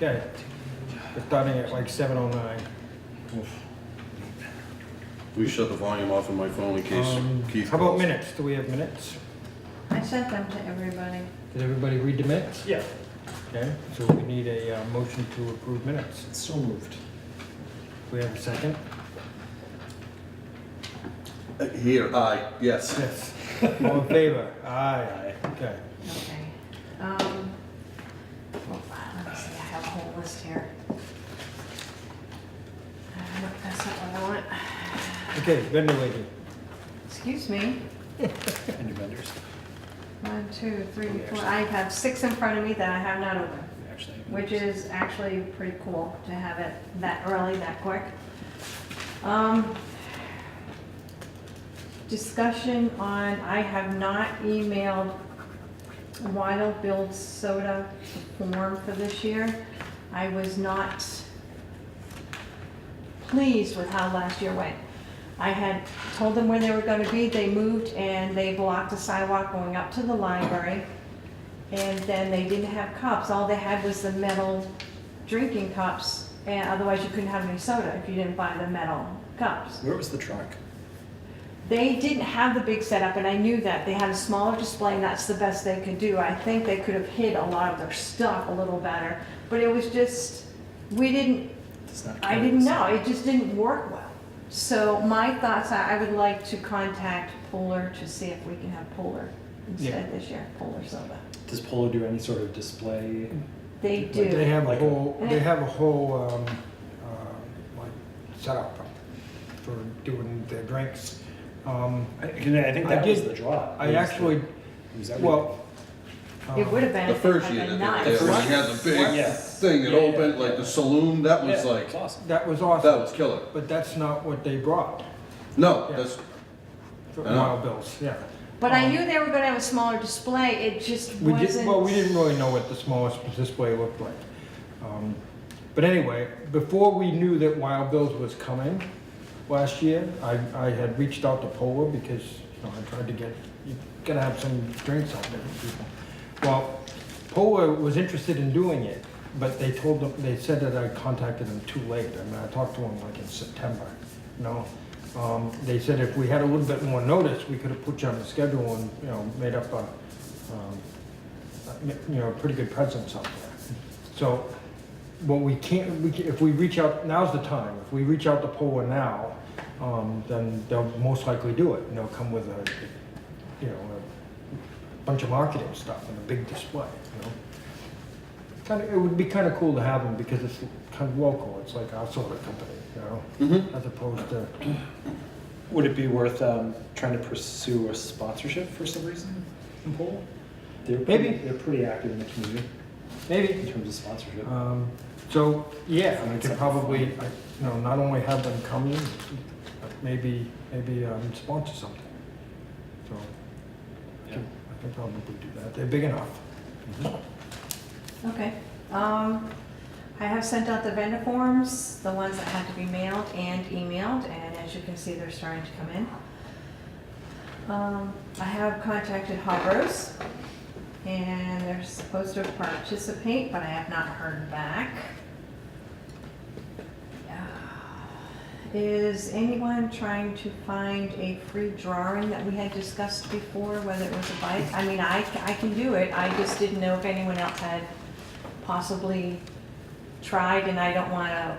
Okay. We're starting at like 7:09. We shut the volume off on my phone in case Keith How about calls. minutes? Do we have minutes? I sent them to everybody. Did everybody read the minutes? Yeah, Okay, so we need a motion to approve minutes. so moved. We have a second? Here, aye, yes. Yes. All in favor? Aye. Aye. Okay. Okay. Well, let me see, I have a whole list here. Nope, that's not what I want. Okay, vendor lady. Excuse me. And your vendors. 1, 2, 3, Oh, 4. actually- I have 6 in front of me that I have not opened, Actually. which is actually pretty cool to have it that early, that quick. Discussion on, I have not emailed Wild Bill's soda form for this year. I was not pleased with how last year went. I had told them where they were gonna be, they moved and they blocked the sidewalk going up to the library. And then they didn't have cups, all they had was the metal drinking cups, and otherwise you couldn't have any soda if you didn't buy the metal cups. Where was the truck? They didn't have the big setup, and I knew that. They had a smaller display, and that's the best they could do. I think they could have hid a lot of their stuff a little better, but it was just, Does not I carry didn't the know, same. it just didn't work well. So my thoughts are, I would like to contact Polar to see if we can have Polar instead this year, Polar soda. Does Polo do any sort of display? They Like do. They have a Like a- whole, like setup for doing their drinks. I think I that was did- the draw. I actually, Was that well. It would have been The if it first had year been that nice. they did, when you had the big Yeah. thing that Yeah, yeah, opened, yeah. like the saloon, that was Yeah, like, it's awesome. That was that awesome, was killer. but that's not what they brought No, Yeah. that's, for I know. Wild Bill's, yeah. But I knew they were gonna have a smaller display, it just We wasn't. did, well, we didn't really know what the smallest display looked like. But anyway, before we knew that Wild Bill's was coming last year, I had reached out to Polar because, you know, I tried to get, you gotta have some drinks out there for people. Well, Polar was interested in doing it, but they told them, they said that I contacted them too late. I mean, I talked to them like in September, you know? They said if we had a little bit more notice, we could have put you on the schedule and, you know, made up a, you know, a pretty good presence out there. So, what we can't, if we reach out, now's the time. If we reach out to Polar now, then they'll most likely do it. And they'll come with a, you know, a bunch of marketing stuff and a big display, you know? It would be kind of cool to have them because it's kind of local. It's like our soda company, you know, Mhm. as opposed to, Would it be worth trying to pursue a sponsorship for some reason in Polo? Maybe. They're pretty active in the community maybe. in terms of sponsorship. So, yeah, I could probably, you know, not only have them come in, but maybe sponsor something. So, Yeah. I can probably do that. They're big enough. Okay, I have sent out the vendor forms, the ones that had to be mailed and emailed, and as you can see, they're starting to come in. I have contacted Hovers, and they're supposed to participate, but I have not heard back. Is anyone trying to find a free drawing that we had discussed before, whether it was a bike? I mean, I can do it, I just didn't know if anyone else had possibly tried, and I don't wanna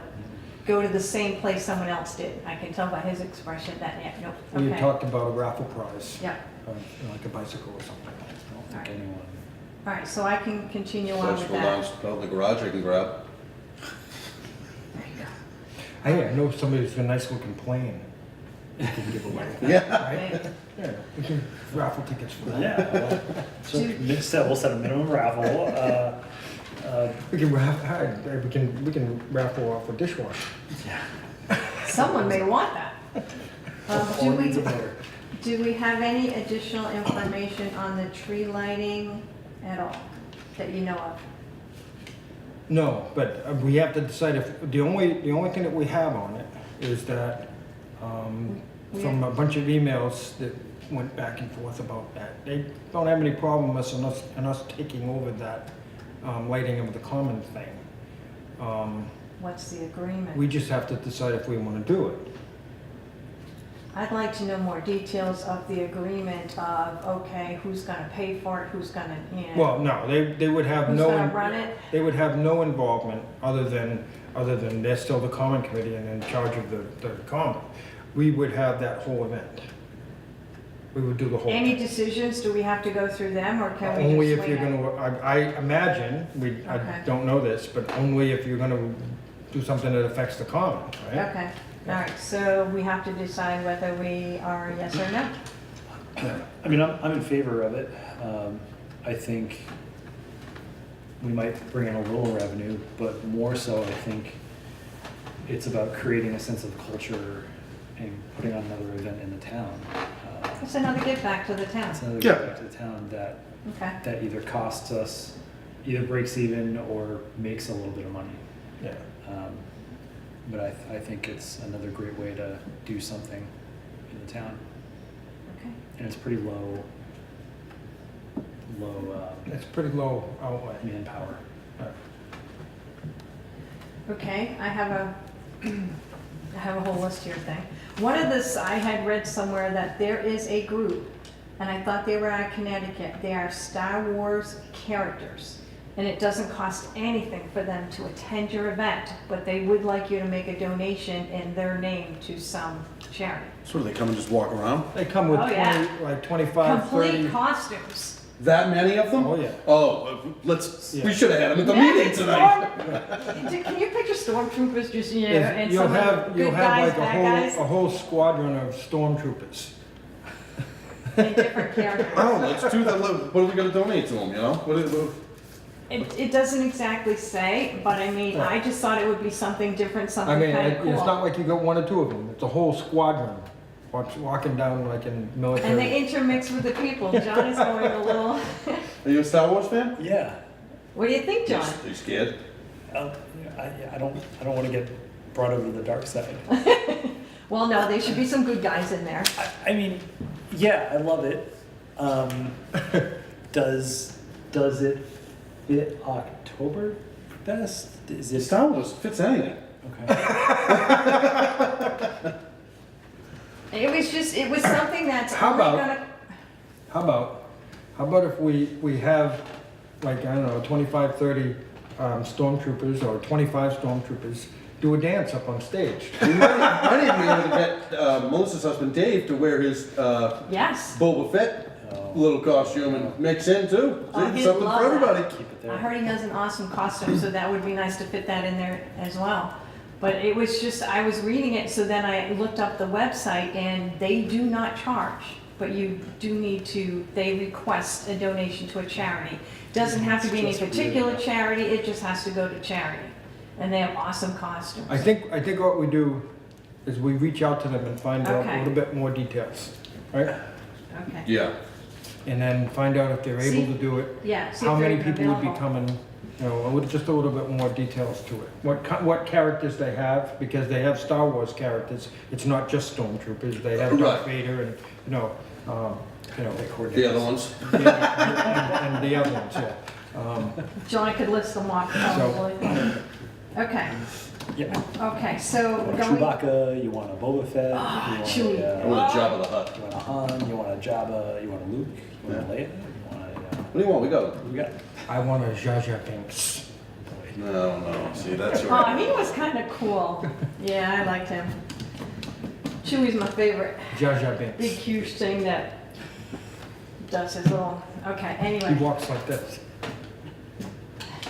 go to the same place someone else did. I can tell by his expression that, yeah, nope, We had okay. talked about a raffle prize, Yeah, you know, like a bicycle or something. I don't think Alright. anyone. all right, so I can continue so on I with just go down, that. down the garage I can grab. There you go. I know somebody who's got a nice looking plane we can give away. Yeah. Right? Okay. Yeah, we can raffle tickets for that. Yeah. So we'll set a minimum raffle. We can raffle off a dishwasher. Someone may want that. All needs a voter. Do we have any additional information on the tree lighting at all that you know of? No, but we have to decide if, the only thing that we have on it is that, from a bunch of emails that went back and forth about that. They don't have any problem with us taking over that lighting of the common thing. What's the agreement? We just have to decide if we want to do it. I'd like to know more details of the agreement of, okay, who's gonna pay for it, who's gonna, you know, Well, no, they would have who's no, gonna run it? they would have no involvement other than they're still the common committee and in charge of the common. We would have that whole event. We would do the whole Any thing. decisions, do we have to go through them, or can we Only just if wing you're it? gonna, I imagine, I Okay. don't know this, but only if you're gonna do something that affects the common, right? Okay, all right, so we have to decide whether we are yes or no? Yeah. I mean, I'm in favor of it. I think we might bring in a little revenue, but more so, I think it's about creating a sense of culture and putting on another event in the town. It's another give back to the town. It's another Yeah. give back to the town Okay, that either costs us, either breaks even or makes a little bit of money. Yeah. But I think it's another great way to do something in the town, okay. and it's pretty low It's pretty low outlay. manpower. Okay, I have a whole list here thing. One of this, I had read somewhere that there is a group, and I thought they were out of Connecticut. They are Star Wars characters, and it doesn't cost anything for them to attend your event, but they would like you to make a donation in their name to some charity. So do they come and just walk around? They come with Oh, yeah. 20, like 25, Complete 30. costumes. That many of them? Oh, yeah. Oh, let's, Yeah. we should have had them at the Yes, meeting it's tonight. Can you picture stormtroopers just, you know, Yes, and you'll some have, of the you'll good have guys, like bad guys, a whole squadron of stormtroopers. and different characters? Oh, let's do that. What are we gonna donate to them, you know? It doesn't exactly say, but I mean, I just thought it would be something different, I something mean, kind of it's not cool. like you got one or two of them, it's a whole squadron walking down like in And they military. intermix with the people. John is going a little, Are you a Star Wars fan? Yeah. what do you think, John? Are you scared? I don't want to get brought over to the dark side. Well, no, there should be some good guys in there. I mean, yeah, I love it. Does it fit Octoberfest? Is it Star Wars fits anything. okay? It was something that's How only about- gonna, How about if we have, like, I don't know, 25, 30 stormtroopers or 25 stormtroopers do a dance up on stage? We might even be able to get Melissa's husband Dave to wear his yes. Boba Fett Oh, little costume and mix in too. Oh, See, he'd something love for that. everybody. keep it I there. heard he has an awesome costume, so that would be nice to fit that in there as well. But it was just, I was reading it, so then I looked up the website, and they do not charge, but you do need to, they request a donation to a charity. Doesn't have to be any Just weird. particular charity, it just has to go to charity. And they have awesome costumes. I think what we do is we reach out to them and find out a Okay. little bit more details, right? Okay, Yeah. And then find out if they're See- able to do it, yeah. see how if they're many people would be available. coming, you know, just a little bit more details to it. What characters they have, because they have Star Wars characters. It's not just stormtroopers, they have Darth Right. Vader and, you know, They The coordinate. other ones. and the other ones, yeah. John could list them off probably. Okay, Yeah. okay, so You want a going, Chewbacca, you want a Boba Fett, Ah, you want Chewie. I a, want a Jabba the Hutt. you want a Han, you want a Jabba, you want a Luke, you want a Leia, you want a, What do you want? We got who we got? I want a Jar Jar Binks. No, no. See, that's oh, right. he was kind of cool. Yeah, I liked him. Chewie's my favorite. Jar Jar Big, Binks. huge thing that does his little, okay, He anyway. walks like this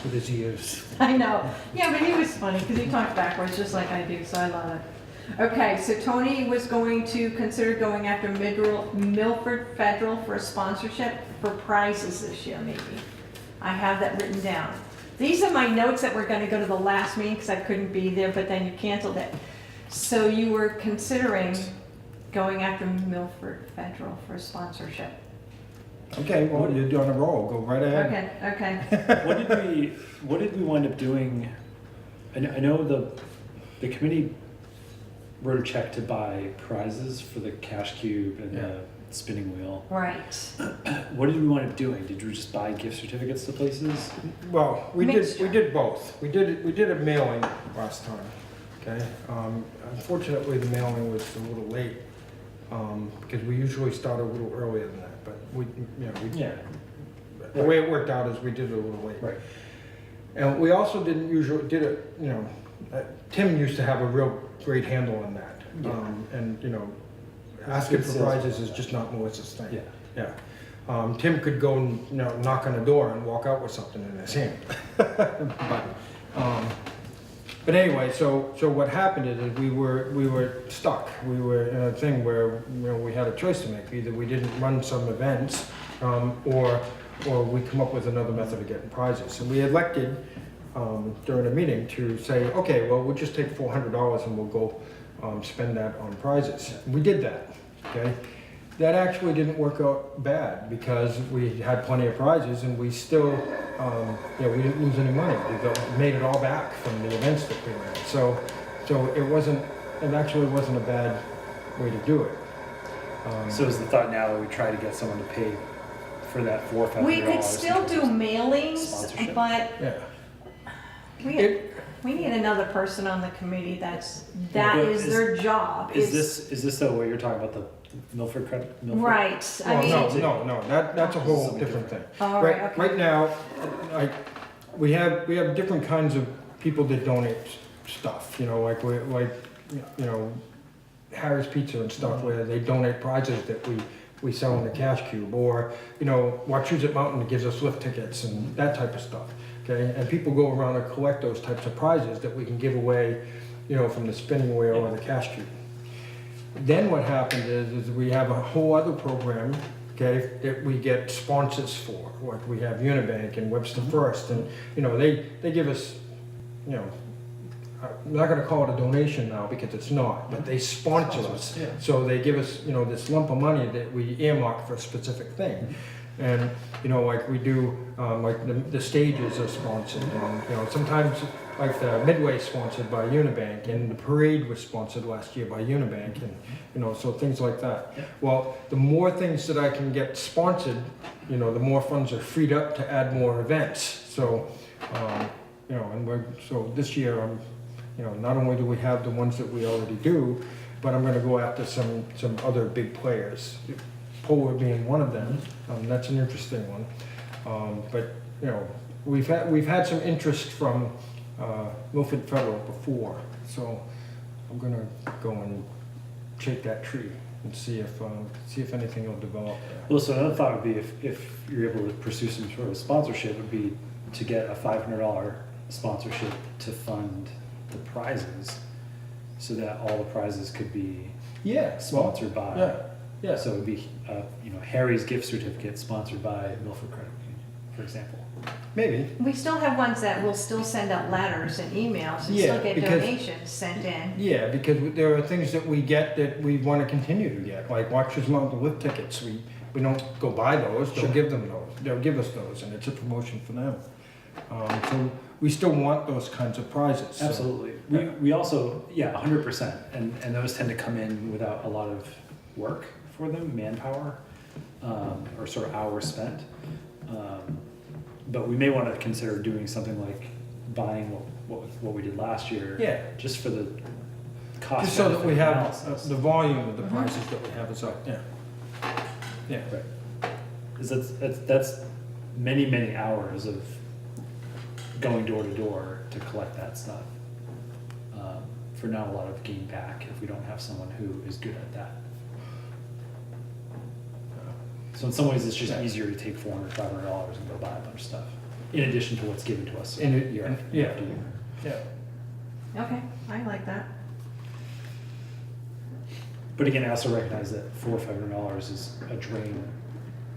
with his ears. I know. Yeah, but he was funny because he talked backwards just like I do, so I love it. Okay, so Tony was going to consider going after Milford Federal for a sponsorship for prizes this year, maybe. I have that written down. These are my notes that were going to go to the last meeting because I couldn't be there, but then you canceled it. So you were considering going after Milford Federal for a sponsorship. Okay, well, you're on a roll, go right ahead. Okay, okay. What did we wind up doing? I know the committee wrote a check to buy prizes for the cash cube and Yeah. spinning wheel. Right. What did we wind up doing? Did we just buy gift certificates to places? Well, we Mixture. did both. We did a mailing last time, okay? Unfortunately, the mailing was a little late, because we usually start a little earlier than that, but we, Yeah. the way it worked out is we did it a little late. Right. And we also did it, Tim used to have a real great handle on that. Yeah. And, asking Good for sales prizes guy. is just not Melissa's thing. Yeah. Yeah. Tim could go and, knock on a door and walk out with something in his hand. But anyway, so what happened is we were stuck. We were in a thing where, we had a choice to make. Either we didn't run some events, or we come up with another method of getting prizes. And we elected, during a meeting to say, okay, well, we'll just take $400 and we'll go spend that on prizes. We did that, okay? That actually didn't work out bad because we had plenty of prizes and we still, we didn't lose any money. We made it all back from the events that we ran. So it actually wasn't a bad way to do it. So is the thought now that we try to get someone to pay for that $400 or $500? We could still do mailings, Sponsorship? but Yeah. we need another person on the committee that But is their job. Is this though what you're talking about, the Milford credit? Milford? Right, I Well, mean. no, that's a whole Something different thing. All right, okay. Right now, we have different kinds of people that donate stuff, Harris Pizza and stuff where they donate prizes that we sell in the cash cube, or, Wachusett Mountain gives us lift tickets and that type of stuff, okay? And people go around and collect those types of prizes that we can give away, from the spinning wheel or the cash cube. Then what happened is we have a whole other program, okay, that we get sponsors for. Like we have Unibank and Webster First, and they give us, I'm not gonna call it a donation now because it's not, but they sponsor us. Yeah. So they give us, this lump of money that we earmark for a specific thing. And, like we do, like the stages are sponsored, and, sometimes like the Midway sponsored by Unibank, and the parade was sponsored last year by Unibank, and, so things like that. Yeah. Well, the more things that I can get sponsored, the more funds are freed up to add more events. So, so this year, not only do we have the ones that we already do, but I'm gonna go after some other big players. Polar being one of them, that's an interesting one. But, we've had some interest from Milford Federal before, so I'm gonna go and shake that tree and see if anything will develop there. Well, so another thought would be if you're able to pursue some sort of sponsorship, would be to get a $500 sponsorship to fund the prizes, so that all the prizes could be Yeah, sponsored by. Yeah. So it would be, Harry's gift certificate sponsored by Milford Credit Union, for example. Maybe. We still have ones that will still send out letters and emails and Yeah, still get because- donations sent in. Yeah, because there are things that we get that we want to continue to get, like Watchers Mountain lift tickets. We don't go buy those, they'll give them those, they'll give us those, and it's a promotion for them. So we still want those kinds of prizes. so- Absolutely. We also, 100%, and those tend to come in without a lot of work for them, manpower, or sort of hours spent. But we may want to consider doing something like buying what we did last year. Yeah. Just for the cost. Just so that we benefit have analysis. the volume of the prizes that we have is up, yeah. Yeah. Right. Because that's many, many hours of going door to door to collect that stuff. For not a lot of gain back if we don't have someone who is good at that. So in some ways, it's just easier to take $400, $500 and go buy a bunch of stuff, in addition to what's given to us And year after yeah. after year. Yeah. Okay, I like that. But again, I also recognize that $400 or $500 is a drain,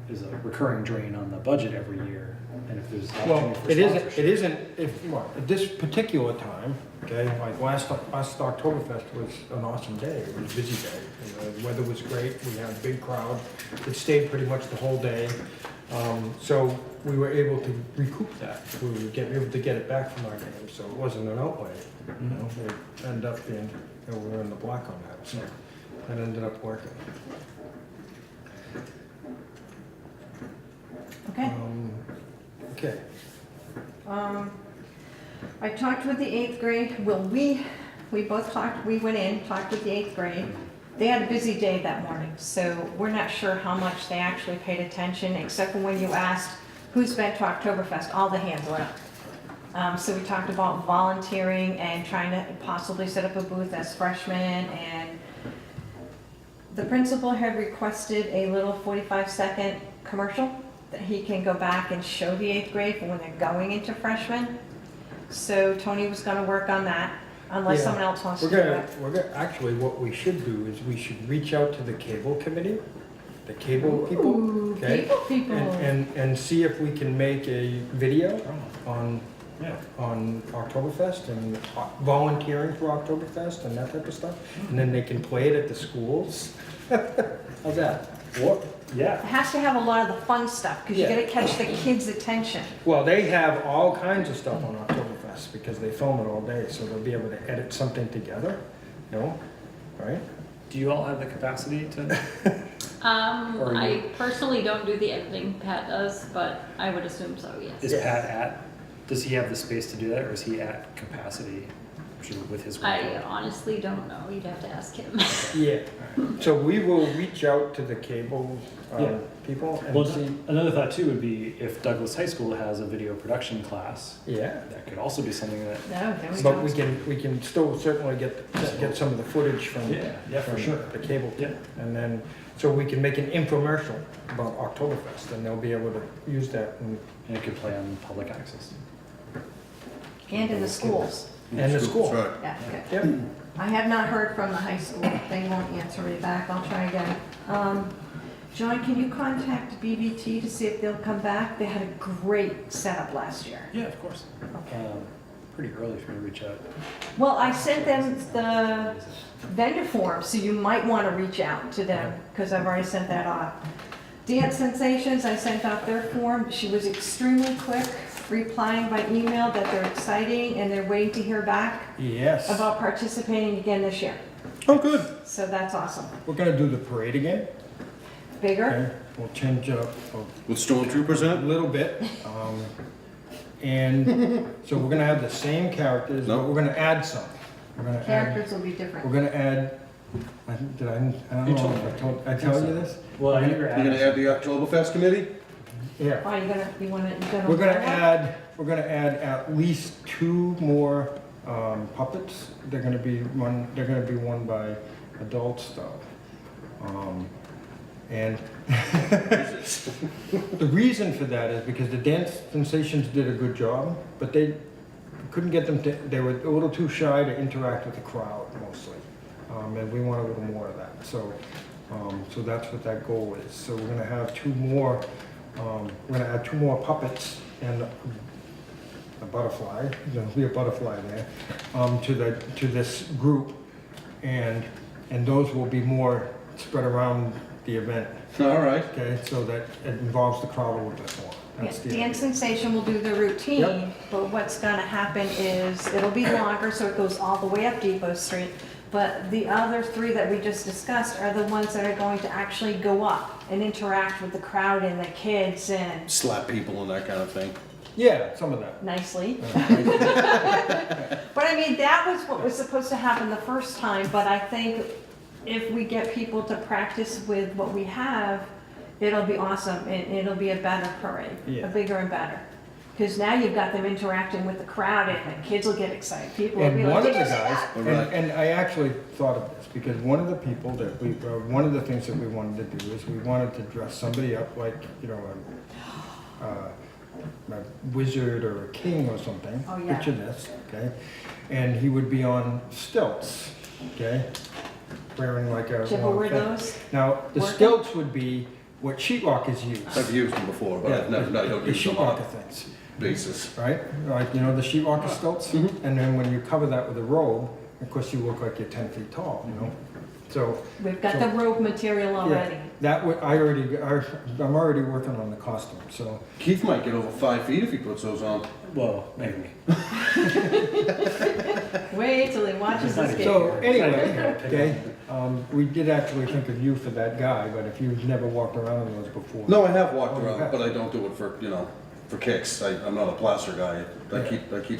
is a recurring drain on the budget every year. And if there's Well, opportunity for it sponsorship. isn't, at this particular time, okay, like last Octoberfest was an awesome day, it was a busy day. And the weather was great, we had a big crowd, it stayed pretty much the whole day. So we were able to recoup that, we were able to get it back from our game, so it wasn't an outlay. It ended up being, we were in the black on that, so that ended up working. Okay. Okay. I talked with the 8th grade. Well, we both talked, we went in, talked with the 8th grade. They had a busy day that morning, so we're not sure how much they actually paid attention, except for when you asked who's been to Octoberfest, all the hands went up. So we talked about volunteering and trying to possibly set up a booth as freshmen, and the principal had requested a little 45-second commercial that he can go back and show the 8th grade for when they're going into freshmen. So Tony was gonna work on that, unless Yeah. someone else wants to We're do gonna, it. we're gonna, actually, what we should do is we should reach out to the cable committee, the cable people, Ooh, okay? people. And see if we can make a video on, Yeah. on Oktoberfest and volunteering for Oktoberfest and that type of stuff. And then they can play it at the schools. How's that? What? Yeah. It has to have a lot of the fun stuff, because you Yeah. gotta catch the kids' attention. Well, they have all kinds of stuff on Oktoberfest because they film it all day, so they'll be able to edit something together, you know, right? Do you all have the capacity to? Or you- I personally don't do the editing, Pat does, but I would assume so, yes. Is Yeah. Pat at? Does he have the space to do that, or is he at capacity with his I workload? honestly don't know, you'd have to ask him. Yeah. So we will reach out to the cable Yeah. people Well, and see. another thought too would be if Douglas High School has a video production class, Yeah. that could also be something that. No, there we But go. we can still certainly get some of the footage from. Yeah, for from sure. The cable. Yeah. And then, so we can make an infomercial about Oktoberfest and they'll be able to use that And it could play on public access. And in the schools. and the school. That's right. Yeah, good. Yep. I have not heard from the high school. They won't answer me back. I'll try again. John, can you contact BBT to see if they'll come back? They had a great setup last year. Yeah, of course. Okay. Pretty early for me to reach out. Well, I sent them the vendor form, so you might want to reach out to them, because I've already sent that off. Dance Sensations, I sent out their form. She was extremely quick, replying by email that they're exciting and they're waiting to hear back Yes. about participating again this year. Oh, good. So that's awesome. We're gonna do the parade again. Bigger? Okay. We'll change up With stormtroopers in a it? little bit. And so we're gonna have the same characters, but No. we're gonna add some. We're gonna add, Characters will be we're different. gonna add, I don't You know told if me. I tell you this? Well, I never You're gonna add the Octoberfest committee? Yeah. Oh, you gonna? We're gonna add at least 2 more puppets. They're gonna be won by adults though. And the reason for that is because the Dance Sensations did a good job, but they couldn't get them to, they were a little too shy to interact with the crowd mostly. And we want a little more of that. So that's what that goal is. So we're gonna have 2 more, we're gonna add 2 more puppets and a butterfly, there'll be a butterfly there, to this group. And those will be more spread around the event, All right. okay? So that it involves the crowd a little bit more. That's the Dance Sensation will do the routine, Yep. but what's gonna happen is, it'll be longer, so it goes all the way up Depot Street. But the other 3 that we just discussed are the ones that are going to actually go up and interact with the crowd and the kids and Slap people and that kind of thing. Yeah, some of that. nicely. But I mean, that was what was supposed to happen the first time, but I think if we get people to practice with what we have, it'll be awesome, and it'll be a better parade, Yeah. a bigger and better. Because now you've got them interacting with the crowd, and the kids will get excited, people will be And like, one of "Did the you see guys, that?" Right. and I actually thought of this, because one of the people that one of the things that we wanted to do is we wanted to dress somebody up like, you know, a wizard or a king or something. Oh, yeah. Picture this, okay? And he would be on stilts, okay? Wearing like a. Did you ever wear long thing. those? Now, the Working? stilts would be what sheetrock is used. I've used them before, but I've never, I don't The use them on sheetrocker things. a basis. Right? Like, you know, the sheetrocker stilts? And then when you cover that with a robe, of course, you look like you're 10 feet tall, you know? So, We've got the robe material already. yeah, that would, I'm already working on the costume, so. Keith might get over 5 feet if he puts those on. Well, maybe. Wait till he watches this game. So, anyway, okay, We did actually think of you for that guy, but if you've never walked around in those before. No, I have walked Oh, you around, have? but I don't do it for, for kicks. I'm not a plaster guy. I Yeah. keep both Could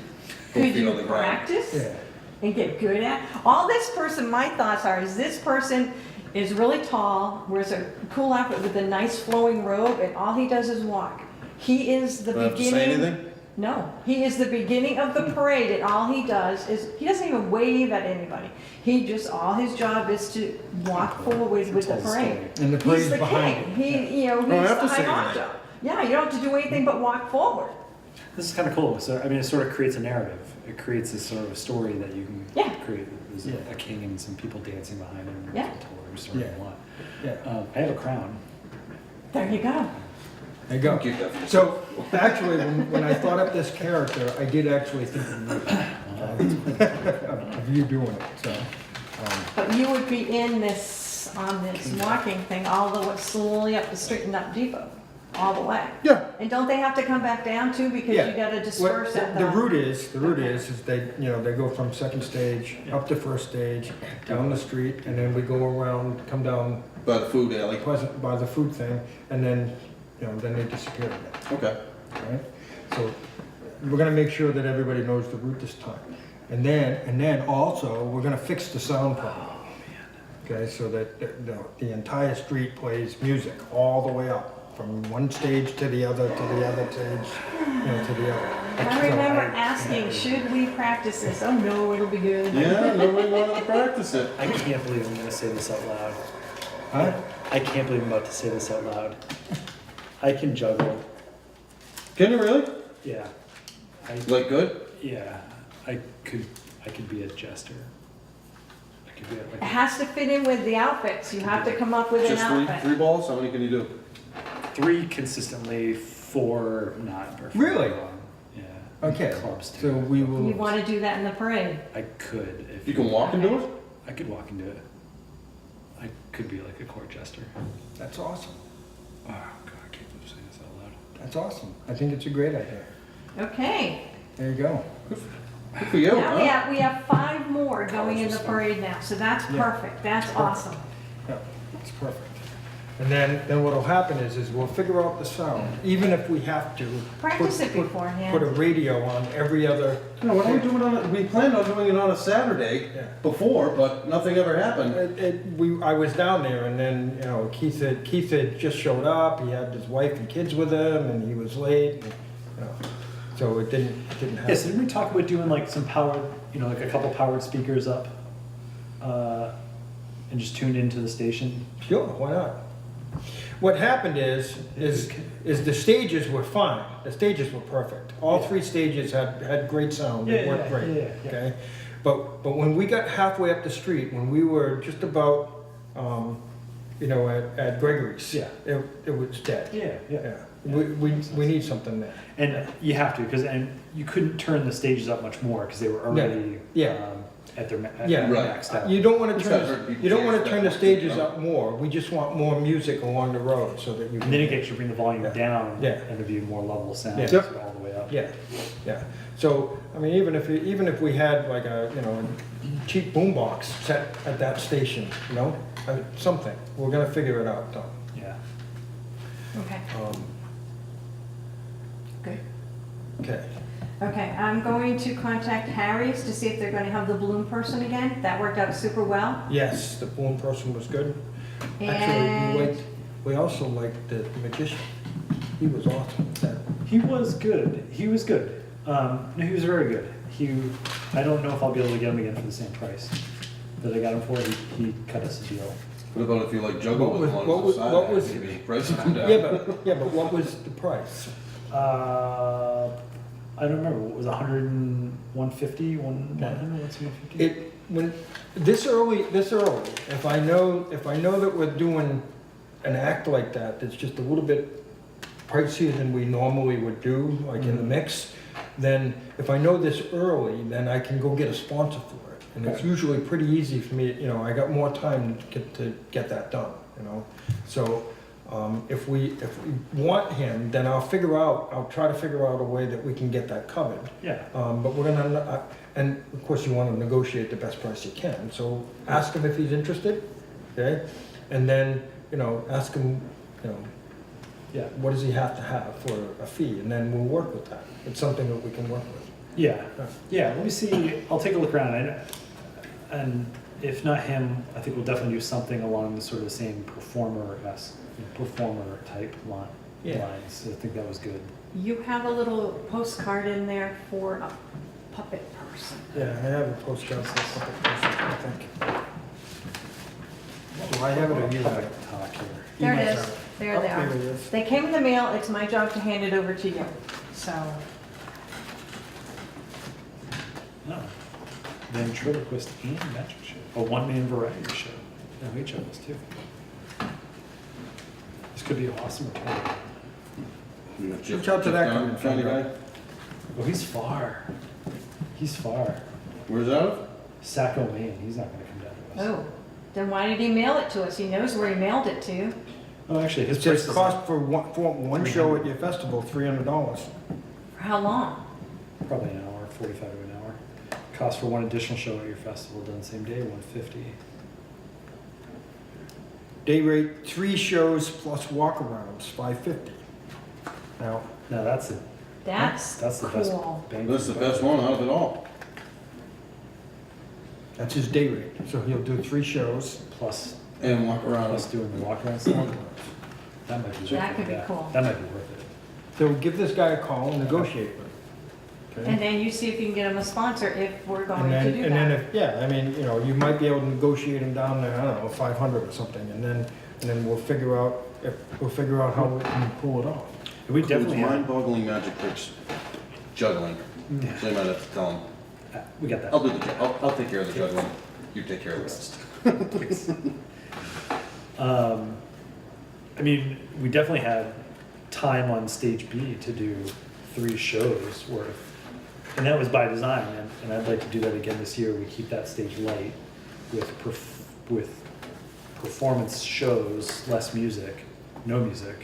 feet on the you ground. practice Yeah, and get good at? All this person, my thoughts are, is this person is really tall, wears a cool outfit with a nice flowing robe, and all he does is walk. He is the Do I have to say beginning. anything? No, he is the beginning of the parade, and all he does is, he doesn't even wave at anybody. He just, all his job is to walk forward with the Tell the parade. and the He's parade's the behind king. him. He, Don't he's have the to say high anything. honcho. Yeah, you don't have to do anything but walk forward. This is kind of cool. So, I mean, it sort of creates a narrative. It creates this sort of a story that you can Yeah. create. There's Yeah. a king and some people dancing behind him. Yeah. Tell her story Yeah. a lot. Yeah, I have a crown. There you go. there you go. Keep that. So, actually, when I thought up this character, I did actually think of you doing it, so. But you would be in this, on this walking thing all the way, slowly up the street and up Depot, all the way. Yeah. And don't they have to come back down too, because Yeah. you gotta What disperse at the route is, Okay. is they, they go from second stage, up to first stage, down the street, and then we go around, come down By the food alley. Pleasant by the food thing, and then, then they disappear again, Okay. right? So, we're gonna make sure that everybody knows the route this time. And then also, we're gonna fix the sound problem. Okay, so that the entire street plays music all the way up, from one stage to the other, to the other stage, to the other. I remember asking, should we practice this? Oh, no, it'll be good. Yeah, nobody wanted to practice it. I can't believe I'm going to say this out loud. Huh? I can't believe I'm about to say this out loud. I can juggle. Can you really? Yeah. Like good? Yeah. I could be a jester. I could be It like has to fit in with the outfits. You have to come up with an Just three outfit. balls? How many can you do? 3 consistently, 4 not. Or 4 Really? wrong. Yeah. Okay, Clubs too. so we You will, wanna do that in the parade? I could if You can walk and do it? I could walk and do it. I could be like a court jester. that's awesome, Oh god, I can't believe I'm saying this out loud. that's awesome. I think it's a great idea. Okay. There you go. Good for you, Now huh? we have 5 more going in the parade now, so that's Yeah. perfect. That's awesome. Yeah, it's perfect. And then what'll happen is we'll figure out the sound, even if we have to. Practice it put beforehand. a radio on every other. No, why don't we do it on, we planned on doing it on a Saturday Yeah. before, but nothing ever happened. I was down there and then, Keith had just showed up, he had his wife and kids with him and he was late. And, so it didn't happen. Yeah, so didn't we talk about doing like some powered, like a couple powered speakers up, and just tuned into the station? Sure, why not? What happened is the stages were fine. The stages were perfect. All Yeah. 3 stages had great sound. It Yeah, worked yeah, great. yeah, yeah. Okay, but when we got halfway up the street, when we were just about, at Gregory's, Yeah. it was dead. Yeah, Yeah, we need something there. And you have to, and you couldn't turn the stages up much more because they were already Yeah. at their Yeah. Right. maxed out. You don't want It's to not turn, hurt people's you don't want ears to turn the that much, stages you know? up more. We just want more music along the road so that you. And then you can actually bring the volume Yeah. down Yeah. and it'd be more level sound Yeah. all the way up. Yeah, yeah. So, I mean, even if we had like a, a cheap boombox set at that station, something, we're gonna figure it out, though. Yeah. Okay, good. Okay, Okay, I'm going to contact Harry's to see if they're gonna have the balloon person again. That worked out super well. yes, the balloon person was good. Actually, And we also liked the magician. He was awesome. He was good. He was good. No, he was very good. I don't know if I'll be able to get him again for the same price that I got him for. He cut us a deal. What about if you like juggle What with was- one what on the was- side? what was- Maybe price will come down. Yeah, but what was the price? I don't remember. What was it, 150, 100, what's 150? When this early, if I know that we're doing an act like that, that's just a little bit pricier than we normally would do, like in the mix, then if I know this early, then I can go get a sponsor for it. And it's Okay. usually pretty easy for me, I got more time to get that done, So, if we want him, then I'll try to figure out a way that we can get that covered. Yeah. But we're gonna, And of course, you want to negotiate the best price you can, so ask him if he's interested, okay? And then, ask him, Yeah, what does he have to have for a fee, and then we'll work with that. It's something that we can work with. yeah, let me see, I'll take a look around, and if not him, I think we'll definitely do something along the sort of the same performer type Yeah. lines, I think that was good. You have a little postcard in there for a puppet person. Yeah, I have a postcard for a couple places, I think. Do I have it or you have it? Talk here. There You it might is. have it. There Oh, they are. There it is. They came in the mail, it's my job to hand it over to you, so. No. Ventriloquist and magic show. A one-man variety show. No, we chose this too. This could be an awesome return. You got Reach out to that John, guy. Johnny guy? Oh, he's far. He's far. Where's that? of? Saco, Maine. He's not gonna come down to us. Oh, then why did he mail it to us? He knows where he mailed it to. Oh, actually, his It price says is cost for one show at your festival, $300. For how long? probably an hour, 45 to an hour. Cost for one additional show at your festival done same day, $150. Day rate, 3 shows plus walkarounds, $550. Now, Now that's the That's the best cool. bang. That's for the your best buck. one out of it all. that's his day rate, so he'll do 3 shows. Plus And walk around. plus doing the walk around stuff. That might be worth That it. could be yeah. cool. That might be worth it. So give this guy a call and negotiate with him. And Okay? then you see if you can get him a sponsor if we're going And to then, do and then that. if, yeah, I mean, you might be able to negotiate him down there, I don't know, 500 or something, and then we'll figure out how we can pull it off. We definitely have. mind-boggling magic tricks, juggling. Yeah, So you might have to tell him, we got that. I'll take care of the juggling. You take care of the rest. I mean, we definitely had time on stage B to do 3 shows worth, and that was by design. And I'd like to do that again this year. We keep that stage light with performance shows, less music, no music.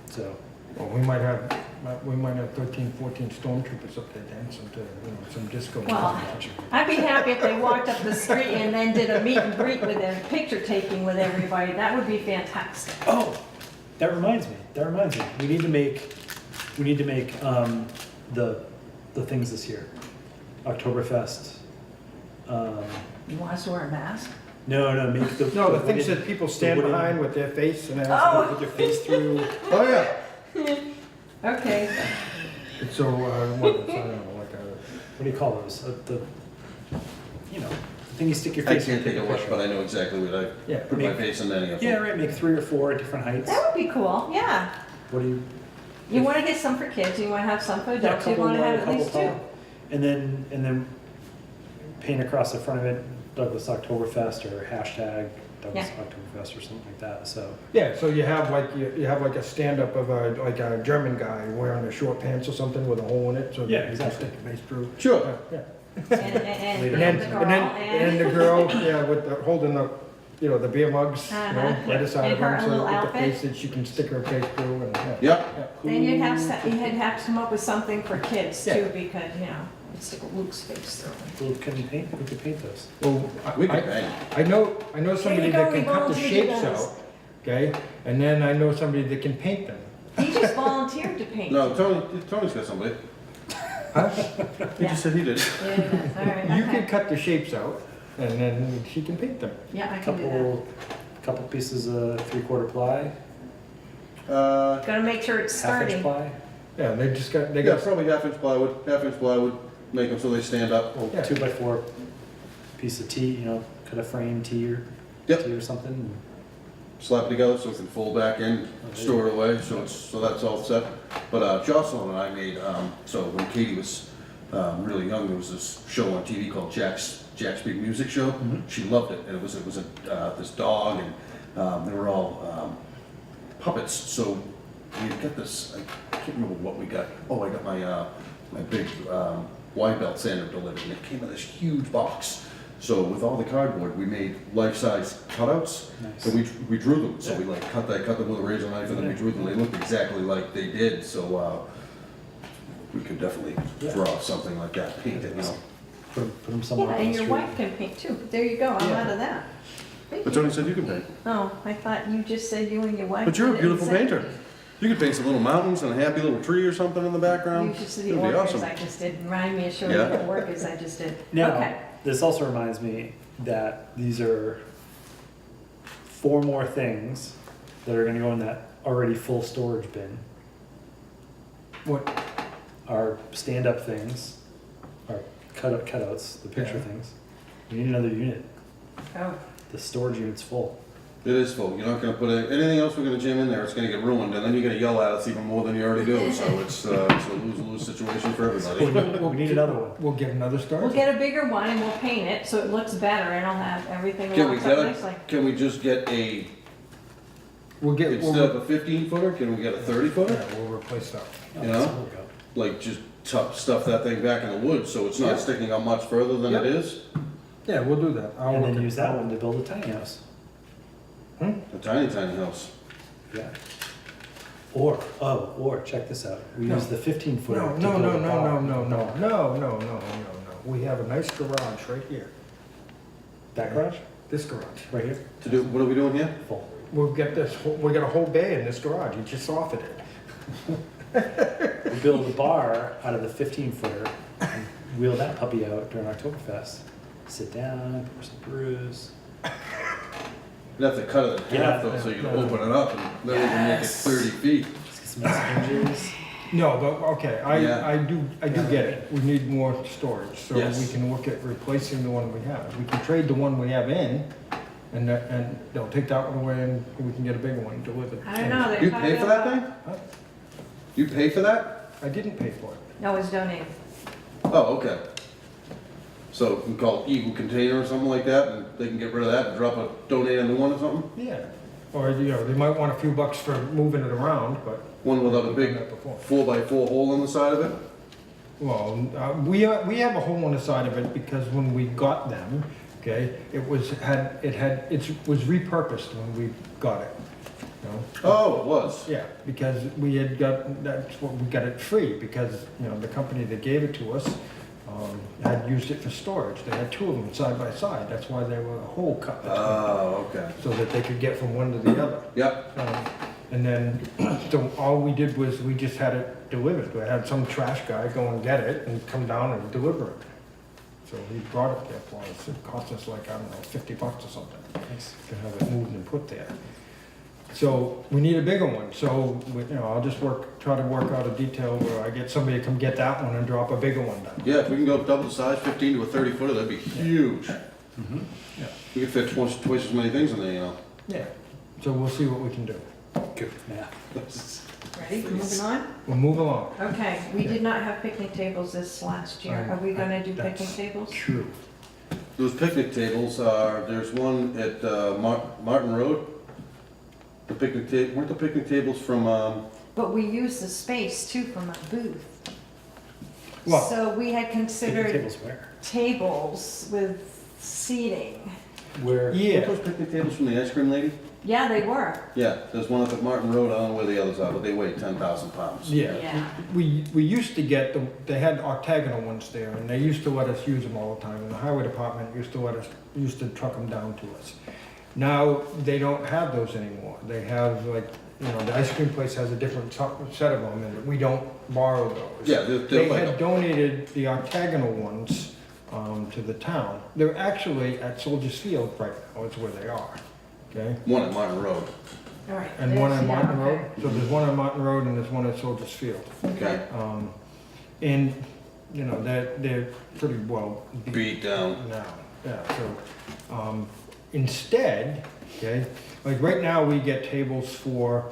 So Well, we might have 13, 14 stormtroopers up there dancing to, some disco. Well, I'd be happy if they walked up the street and then did a meet and greet with them, picture taking with everybody. That would be fantastic. oh, that reminds me. We need to make the things this year. Octoberfest. You want us to wear a mask? No, make the. No, the things that people stand wooden- behind with their face and Oh. put your face through. Oh, yeah. Okay. It's so, what, it's, I don't know, like a, What do you call those? The thing you stick your I face in. can't think of what, but I know exactly what I yeah. put my face in any of Yeah, them. right. Make 3 or 4 at different heights. That would be cool, yeah. What do you? You want to get some for kids, you want to have some for Yeah, a adults, you couple want to wide, have a at couple least 2. tall. And then paint across the front of it Douglas Octoberfest or hashtag Douglas Octoberfest or something like that. So Yeah, so you have like a stand-up of a German guy wearing a short pants or something with a hole in it, so Yeah, that you can exactly. stick your face through. Sure. Yeah. And Later. And the then, girl and then the girl, yeah, with the, holding the beer mugs, Uh-huh. right aside of And her them, so little with the outfit. face that she can stick her face through and, yeah. Yep. Then you'd have to come up with something for kids Yeah. too, because, you'd stick Luke's face through. who can paint? Who can paint those? Well, We can I, bang. I know somebody go, that we can cut the volunteered you shapes guys. out, okay? And then I know somebody that can paint them. He just volunteered to paint. No, Tony's got somebody. Huh? He Yeah. just said he did. Yeah, yeah, all right, You can okay. cut the shapes out, and then she can paint them. Yeah, I can do that. Couple pieces of 3/4 ply, Gotta make sure it's half-inch sturdy. ply, Yeah, they They got got, probably half-inch plywood, make them so they stand up. little Yeah. 2x4 piece of T. Cut a frame T or Yep. T or something. Slap it together so it can fold back in, store it away, so that's all set. But Jocelyn and I made, so when Katie was really young, there was this show on TV called Jack's Big Music Show. Mhm. She loved it, and it was this dog, and they were all puppets. So we got this. I can't remember what we got. Oh, I got my big wide belt sander delivered, and it came in this huge box. So with all the cardboard, we made life-size cutouts. Nice. So we drew them. So we cut them with a razor knife, and then we drew them. They looked exactly like they did. So we could definitely Yeah. draw something like that, paint it, you know. Put them somewhere Yeah, on the and street. your wife can paint too. There you go, I'm Yeah. out of that. Thank But you. Tony said you can paint. Oh, I thought you just said you and your wife. But you're a did it and beautiful said- painter. You could paint some little mountains and a happy little tree or something in the background. You should see It'd the be orcas awesome. I just did, remind me of showing you Yeah. the orcas I just did. Now, Okay. this also reminds me that these are 4 more things that are gonna go in that already full storage bin. What, Our stand-up things, our cutouts, the picture Yeah. things. We need another unit. Oh, The storage unit's full. It is full. You're not gonna put anything else we're gonna jam in there, it's gonna get ruined, and then you're gonna yell at us even more than you already do, so it's a lose-lose situation for everybody. We need another one. we'll get another we'll storage? get a bigger one and we'll paint it so it looks better and I'll have everything Can we locked up get nicely. can we just get a, We'll get, instead of a 15-footer, can we get a 30-footer? yeah, we'll replace that. You know? Like, just stuff that thing back in the woods, so it's Yeah. not sticking out much further than it Yep. is? Yeah, we'll do that. I'll And look then at- use that one to build a tiny house. A tiny, tiny house. Yeah. Or check this out. We No. use the 15-footer No, to no, build no, a no, barn. no, no, no, no, no, no, no, no. We have a nice garage right here. That garage? This garage. Right here? To do, what are we doing here? Full. We'll get this, we got a whole bay in this garage. You just offered it. We build a bar out of the 15-footer and wheel that puppy out during Octoberfest. Sit down, pour some brews. You'd have to cut it in half Yeah. though, so you can open it up and then we can make it Yes. 30 feet. Just get some nice hinges. No, but, okay, Yeah. I do get it. We need more storage, so Yes. we can look at replacing the one we have. We can trade the one we have in, and they'll take that one away and we can get a bigger one delivered. I don't know, they're You talking pay for that about. thing? Huh? You pay for that? I didn't pay for it. No, it's donated. Oh, okay. So we call it Eagle Container or something like that, and they can get rid of that and donate a new one or something? Yeah. Or, you know, they might want a few bucks for moving it around, but One without a we've big done that before. 4x4 hole in the side of it? Well, we have a hole on the side of it because when we got them, okay, it was repurposed when we got it, you know? Oh, it was. Yeah, because we had got, that's what, we got it free because, you know, the company that gave it to us had used it for storage. They had 2 of them side by side. That's why there were a hole cut between them, Oh, okay. so that they could get from one to the other. Yep. And then, so all we did was we just had it delivered. We had some trash guy go and get it and come down and deliver it. So he brought it there for us. It cost us like, I don't know, $50 or something to have it moved and put there. So we need a bigger one. So, you know, I'll just try to work out a detail where I get somebody to come get that one and drop a bigger one down. Yeah, if we can go double the size, 15 to a 30-footer, that'd be huge. Yeah. You could fit twice as many things in there, you know. Yeah. So we'll see what we can do. Good. Yeah. Ready, moving on? We'll move along. Okay, we did not have picnic tables this last year. Are we gonna do That's picnic tables? True. Those picnic tables there's one at Martin Road. Weren't the picnic tables from, But we use the space too from a booth. Well- So we had Picnic considered tables where? tables with seating. Where? weren't Yeah. those picnic tables from the ice cream lady? Yeah, they were. Yeah, there's one up at Martin Road, I don't know where the others are, but they weigh 10,000 pounds. Yeah. Yeah. We used to get them, they had octagonal ones there, and they used to let us use them all the time, and the highway department used to truck them down to us. Now, they don't have those anymore. They have like, you know, the ice cream place has a different set of them, and we don't borrow those. Yeah, They they're had like, donated the octagonal ones to the town. They're actually at Soldiers Field right now, is where they are, okay? one at Martin Road. All right. And one on yeah, Martin Road, okay. so there's one on Martin Road and there's one at Soldiers Field. Okay. And, you know, they're pretty well Beat down. now, yeah, so, instead, okay, like right now, we get tables for,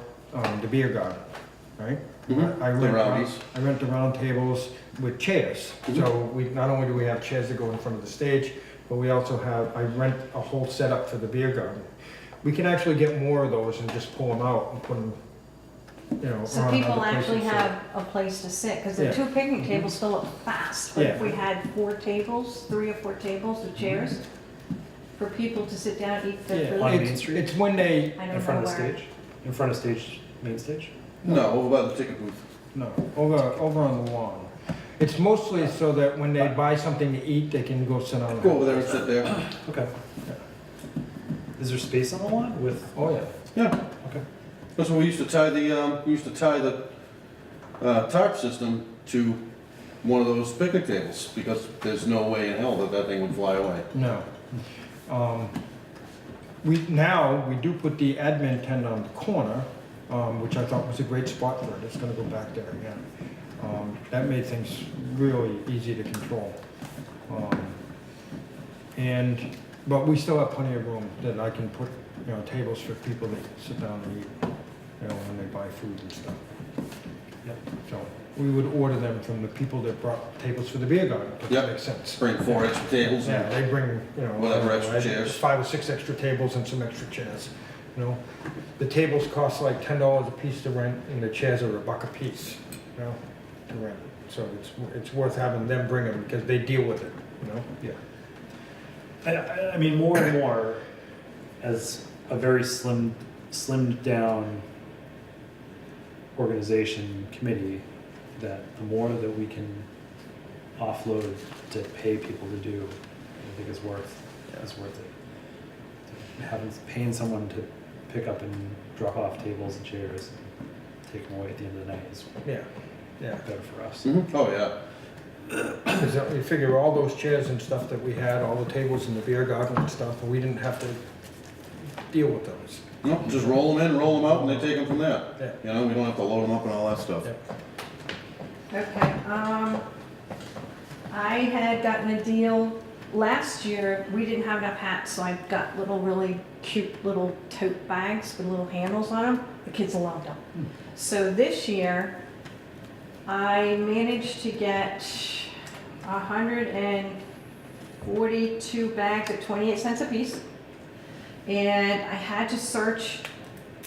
the beer garden, right? Mhm. I The rent roundies. I rent the round tables with chairs, Mhm. so not only do we have chairs that go in front of the stage, but we also I rent a whole setup for the beer garden. We can actually get more of those and just pull them out and put them, you know, So around people other places, actually so- have a place to sit, because the Yeah. 2 picnic tables fill up fast. But if Yeah. we had 4 tables, 3 or 4 tables with chairs, for people to sit down, eat their Yeah, food. On Main it's- Street? It's when they, I In don't front know of the where. stage? In front of stage, main stage? No, over by the ticket booth. no, over on the lawn. It's mostly so that when they buy something to eat, they can go sit on it. Go over there and sit there. Okay. Is there space on the lawn with, Oh, yeah. Yeah, okay, that's when we used to tie the tarp system to one of those picnic tables, because there's no way in hell that that thing would fly away. No. We do put the admin tent on the corner, which I thought was a great spot for it. It's gonna go back there again. That made things really easy to control. But we still have plenty of room that I can put, tables for people to sit down and eat, when they buy food and stuff. Yep. So we would order them from the people that brought tables for the beer garden, if Yep. that makes sense. Bring 4 extra tables Yeah, and they bring, Whatever extra chairs. 5 or 6 extra tables and some extra chairs, The tables cost like $10 a piece to rent, and the chairs are $1 a piece, to rent. So it's worth having them bring them, because they deal with it, yeah. I mean, more and more, as a very slimmed down organization, committee, that the more that we can offload to pay people to do, I think is worth it. Paying someone to pick up and drop off tables and chairs and take them away at the end of the night is Yeah. better for us. oh yeah. Because you figure all those chairs and stuff that we had, all the tables in the beer garden and stuff, and we didn't have to deal with those. No, just roll them in, roll them out, and they take them from there. Yeah. We don't have to load them up and all that stuff. Yeah. Okay, I had gotten a deal last year. We didn't have enough hats, so I got really cute little tote bags with little handles on them. The kids loved them. So this year, I managed to get 142 bags at 28 cents a piece. And I had to search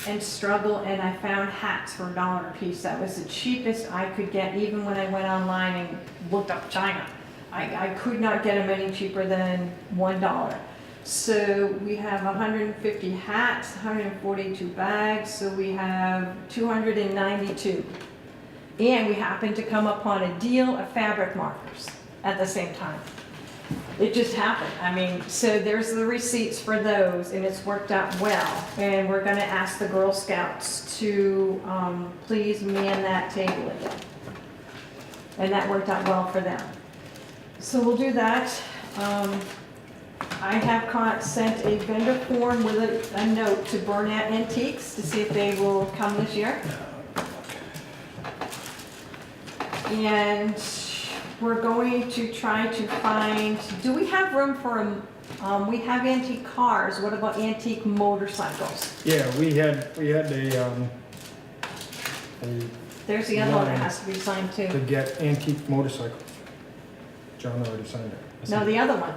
and struggle, and I found hats for $1 a piece. That was the cheapest I could get, even when I went online and looked up China. I could not get them any cheaper than $1. So we have 150 hats, 142 bags, so we have 292. And we happened to come upon a deal of fabric markers at the same time. It just happened. So there's the receipts for those, and it's worked out well. And we're gonna ask the Girl Scouts to please man that table again. And that worked out well for them. So we'll do that. I have sent a vendor form with a note to Burnett Antiques to see if they will come this year. And we're going to try to find, do we have room for we have antique cars, what about antique motorcycles? Yeah, we had There's the other one that has to be signed to too. get antique motorcycles. John already signed it. No, the other one.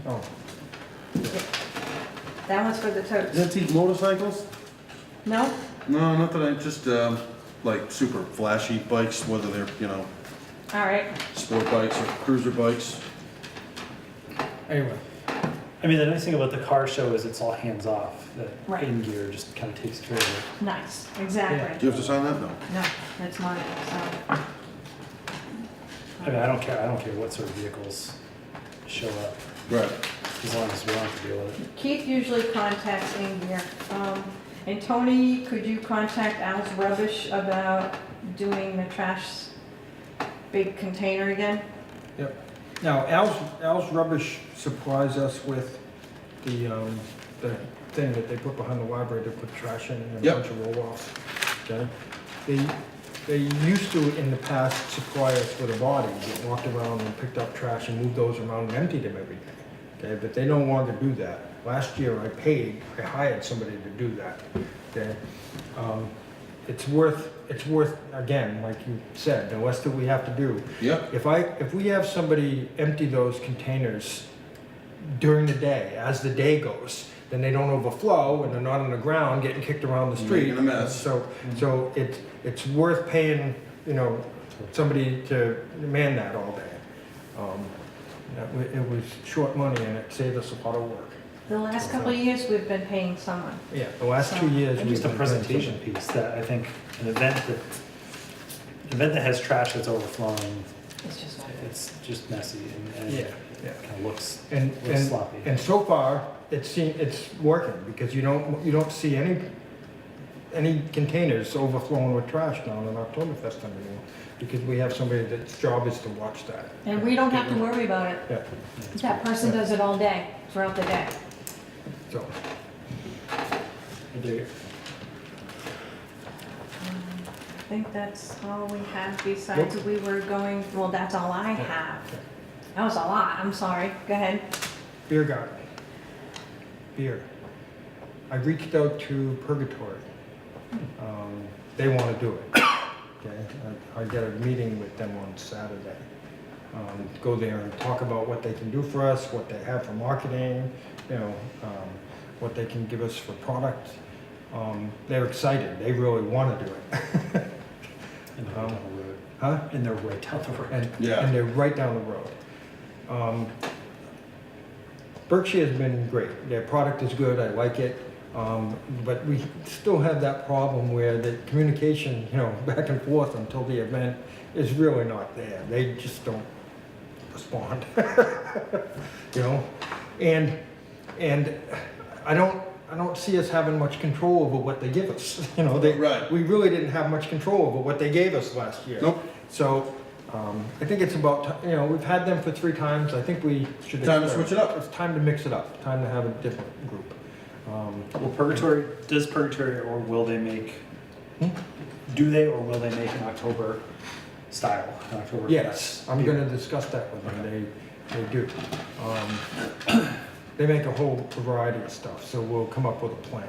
Oh, That one's for the totes. Antique motorcycles? No? No, not that I just like super flashy bikes, whether they're All right. sport bikes or cruiser bikes. anyway, I mean, the nice thing about the car show is it's all hands off. The Right. in gear just kind of takes care of it. Nice, exactly. Do you have to sign that? No. No, that's mine, so. I mean, I don't care what sort of vehicles show up, Right. as long as we don't have to deal with it. Keith usually contacts Ingear. And Tony, could you contact Al's Rubbish about doing the trash big container again? yep. Now, Al's Rubbish supplies us with the thing that they put behind the library to put trash in and a Yep. bunch of roll-offs. Okay? They used to, in the past, supply us with a body that walked around and picked up trash and moved those around and emptied them every day. Okay, but they no longer do that. Last year I hired somebody to do that. Okay? It's worth, again, like you said, the less that we have to do. Yep. If we have somebody empty those containers during the day, as the day goes, then they don't overflow and they're not on the ground getting kicked around the street. Making a mess. So it's worth paying, somebody to man that all day. It was short money and it saved us a lot of work. The last couple of years, we've been paying someone. Yeah, the last 2 years. And just a we've been paying presentation piece that I think an event that has trash that's overflowing It's just not good. It's just messy and Yeah, it yeah. kind of looks And, a little and, sloppy. and so far, it's working, because you don't see any containers overflowing with trash down in Octoberfest anymore, because we have somebody that's job is to watch that. And we don't have to worry about it. Yeah, That person does it all day, throughout the day. so, I dig it. I think that's all we have besides we were going, well, that's all I have. That was a lot, I'm sorry, go ahead. beer garden. Beer. I reached out to Purgatory. They want to do it. Okay, I got a meeting with them on Saturday. Go there and talk about what they can do for us, what they have for marketing, what they can give us for product. They're excited. They really want to do it. And they're right down the road. Huh? And they're right down the road. And they're right down the road. Berkshire's been great. Their product is good. I like it. But we still have that problem where the communication, back and forth until the event is really not there. They just don't respond. And I don't see us having much control over what they give us. Right. We really didn't have much control over what they gave us last year. Nope. So, I think it's about, we've had them for 3 times. I think we should. Time to switch it up. It's time to mix it up. Time to have a different group. Will Purgatory, does Purgatory or will they make, do they or will they make an October style, an October? Yes, I'm gonna discuss that with them. They do. They make a whole variety of stuff, so we'll come up with a plan.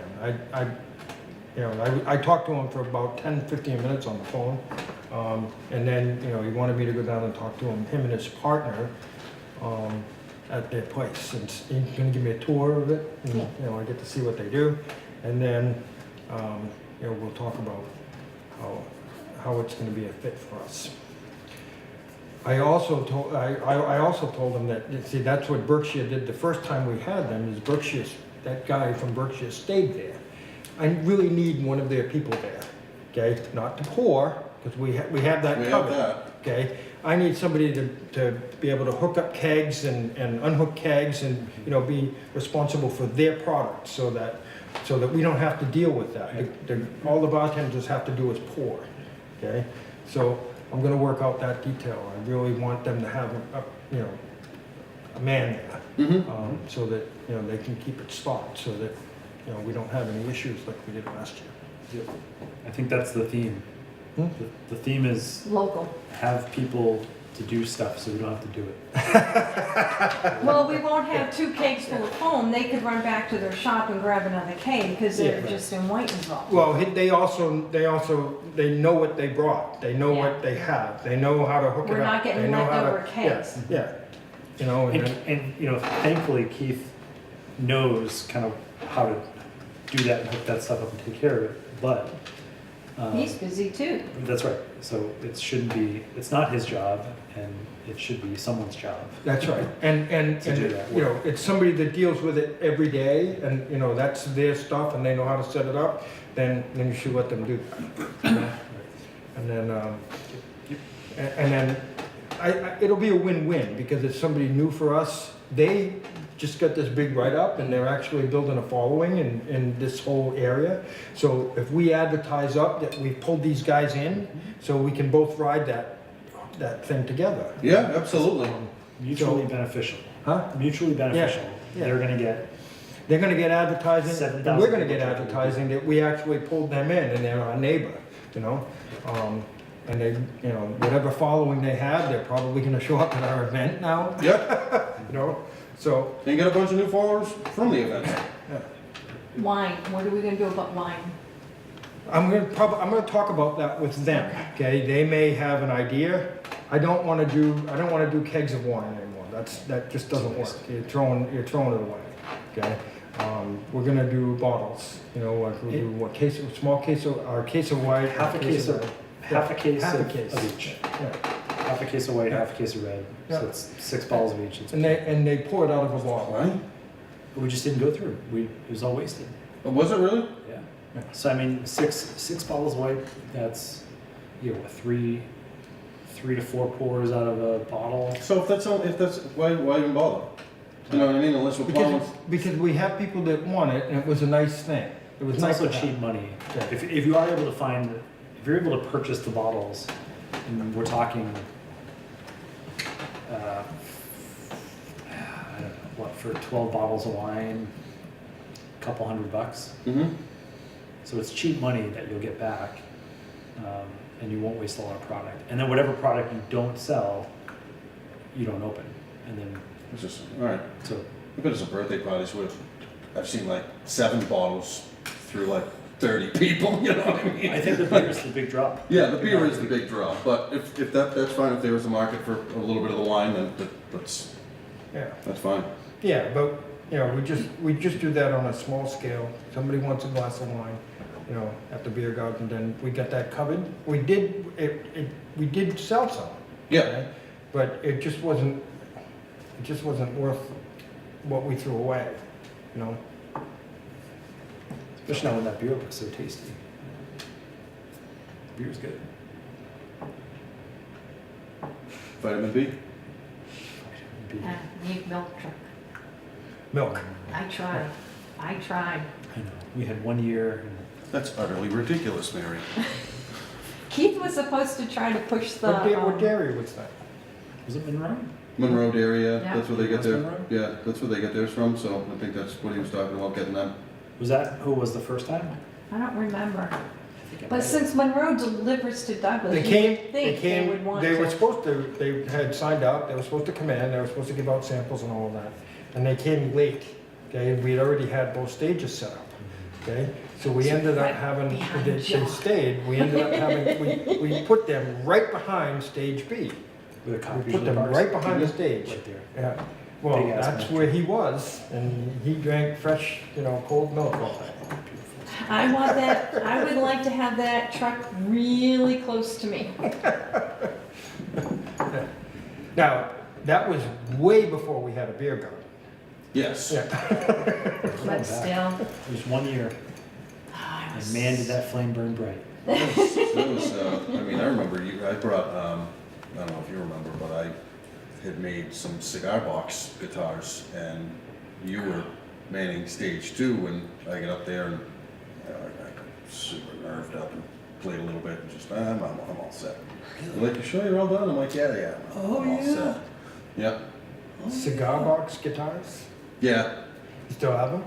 I talked to him for about 10, 15 minutes on the phone. And then, he wanted me to go down and talk to him and his partner, at their place. And he's gonna give me a tour of it, and, I get to see what they do. And then, we'll talk about how it's gonna be a fit for us. I also told them that, see, that's what Berkshire did the first time we had them, is that guy from Berkshire stayed there. I really need one of their people there, okay? Not to pour, because we have that We have covered. that. Okay, I need somebody to be able to hook up kegs and unhook kegs and, be responsible for their product, so that we don't have to deal with that. All the bartenders have to do is pour, okay? So I'm gonna work out that detail. I really want them to have a man there, Mm-hmm. so that, they can keep it stocked, so that, we don't have any issues like we did last year. Yep. I think that's the theme. Hmm? The theme is Local. have people to do stuff so we don't have to do it. Well, we won't have 2 kegs full of foam, they could run back to their shop and grab another keg, because they're Yeah. just in Whitensville. Well, they know what they brought. They know Yeah. what they have. They know how to hook it up. We're not getting They know how to- leftover kegs. Yeah, and then- Thankfully Keith knows kind of how to do that and hook that stuff up and take care of it, but. He's busy too. That's right, so it's not his job, and it should be someone's job. that's right. And To do that it's somebody that deals with it every day, and, that's their stuff, and they know how to set it up, then you should let them do that. And then, it'll be a win-win, because it's somebody new for us. They just got this big write-up, and they're actually building a following in this whole area. So if we advertise up that we pulled these guys in, so we can both ride that thing together. Yeah, absolutely. Mutually beneficial. Huh? Mutually beneficial. yeah. They're gonna get, They're gonna get advertising, 7,000 and we're gonna get people. advertising that we actually pulled them in, and they're our neighbor, and they, whatever following they have, they're probably gonna show up at our event now, Yep. so, And you get a bunch of new followers from the event. Wine, what are we gonna do about wine? I'm gonna talk about that with them, okay? They may have an idea. I don't wanna do kegs of wine anymore. That just doesn't work. You're throwing it away, okay? We're gonna do bottles, like we'll do what case, small case of white. half a case of Half a of case. each. Yeah. Half a case of white, half a case of red, so Yeah. it's 6 bottles of each. And they pour it out of a bottle. Right? We just didn't go through, it was all wasted. Oh, was it really? Yeah. So I mean, six bottles of white, that's, 3 3 to 4 pours out of a bottle. So if that's, why even bother? You know what I mean, unless we're plowing. Because we have people that want it, and it was a nice thing. It was It's nice also to have. cheap money. Yeah. If you are able to find, if you're able to purchase the bottles, and we're talking, I don't know, what, for 12 bottles of wine, a couple $100. Mm-hmm. So it's cheap money that you'll get back, and you won't waste a lot of product. And then whatever product you don't sell, you don't open. And then, It's just, all right. so I bet it's a birthday party, so I've seen like 7 bottles through like 30 people, you know what I mean? I think the beer is the big draw. Yeah, the beer is the big draw, but if that's fine, if there was a market for a little bit of the wine, then that's Yeah, fine. yeah, but, you know, we just do that on a small scale. Somebody wants a glass of wine, you know, at the beer garden, then we got that covered. We did sell some. Yeah, okay? But it just wasn't worth what we threw away, you know? Especially now when that beer looks so tasty. Beer's good. vitamin B. Need milk truck. Milk. I tried. I tried. I know. We had 1 year. And That's utterly ridiculous, Mary. Keith was supposed to try to push the. What dairy was that? was it Monroe? Monroe Dairy, yeah, Yeah. that's where they get West their, Monroe? yeah, that's where they get theirs from, so I think that's what he was talking about, getting them. Was that who was the first time? I don't remember. I think it might But have- since Monroe delivers to Douglas, They you came, would think they would want they were to. supposed to, they had signed up, they were supposed to come in, they were supposed to give out samples and all of that. And they came late, okay, we had already had both stages set up, okay? So we ended up Right having, behind they John. stayed, we ended up having, we put them right behind stage B. With a We copy put of the them bars? right behind the stage. Right there. Yeah, well, Big ass that's milk. where he was, and he drank fresh, you know, cold milk all day. I want that, I would like to have that truck really close to me. Now, that was way before we had a beer garden. Yes. Yeah. But still. It was 1 year, I and was- man, did that flame burn bright. That was, I mean, I remember I brought, I don't know if you remember, but I had made some cigar box guitars, and you were manning stage 2 when I got up there, and I got super nerved up and played a little bit, and just, I'm all set. They're like, you sure you're all done? I'm like, yeah, I'm all set. Yep, Cigar box guitars, yeah, you still have them?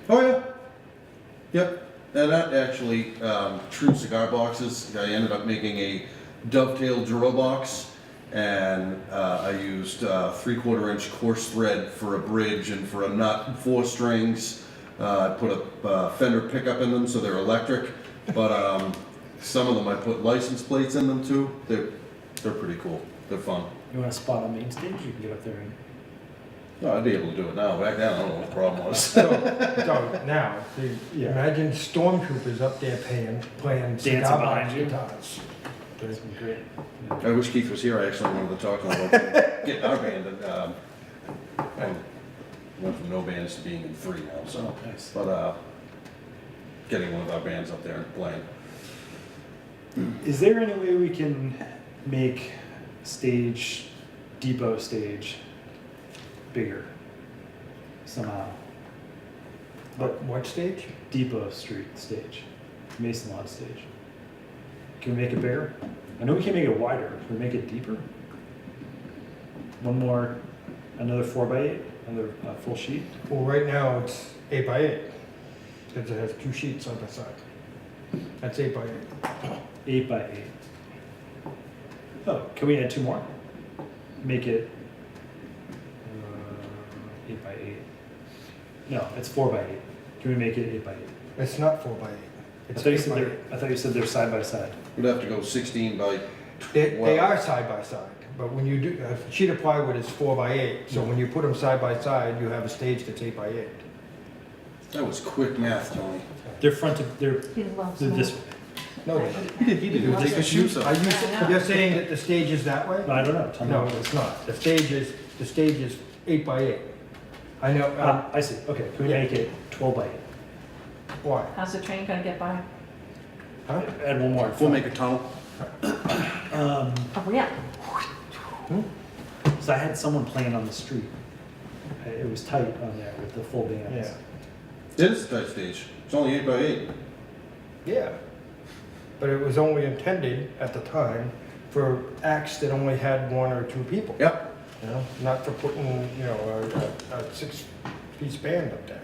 oh yeah, yep. And that actually, true cigar boxes, I ended up making a dovetail drill box, and I used 3/4 inch coarse thread for a bridge and for a nut, 4 strings. I put a Fender pickup in them so they're electric, but some of them I put license plates in them too. They're pretty cool. They're fun. You want a spot on main stage? You can get up there and. No, I'd be able to do it now. Back then, I don't know what the problem was. So now, see, Yeah. imagine stormtroopers up there playing cigar Dancing box behind you. guitars. That's been great. I wish Keith was here. I actually wanted to talk to him about getting our band. And went from no bands to being in 3 now. So, Oh, nice. but getting one of our bands up there and playing. Is there any way we can make depot stage bigger somehow? What stage? Depot Street stage, Mason Lot stage. Can we make it bigger? I know we can make it wider. Can we make it deeper? One more, another 4x8, another full sheet. Well, right now it's 8 by 8, because it has 2 sheets side by side. That's 8 by 8. 8x8. Oh, can we add 2 more? Make it 8x8. No, it's 4x8. Can we make it 8x8? It's not 4 by 8. I It's thought you 8 said by 8. they're side by side. We'd have to go 16 by. They Wow. are side by side, but when you do, a sheet of plywood is 4 by 8, so when you put them side by side, you have a stage that's 8 by 8. That was quick math, Tony. They're fronted. They're He loves this me. way. No, He didn't take his shoes are off. you're saying that the stage is that way? No, I don't know. Tell me. No, it's not. The stage is 8 by 8. I know, I see. Okay. Can we Yeah. make it 12x8? why? How's the train gonna get by? Huh? Add one more. We'll make a tunnel. Um, Oh, yeah. So I had someone playing on the street. It was tight on there with the full bands. Yeah. It is a tight stage. It's only 8 by 8. Yeah. But it was only intended at the time for acts that only had 1 or 2 people. Yep. You know, not for putting, you know, a 6-piece band up there.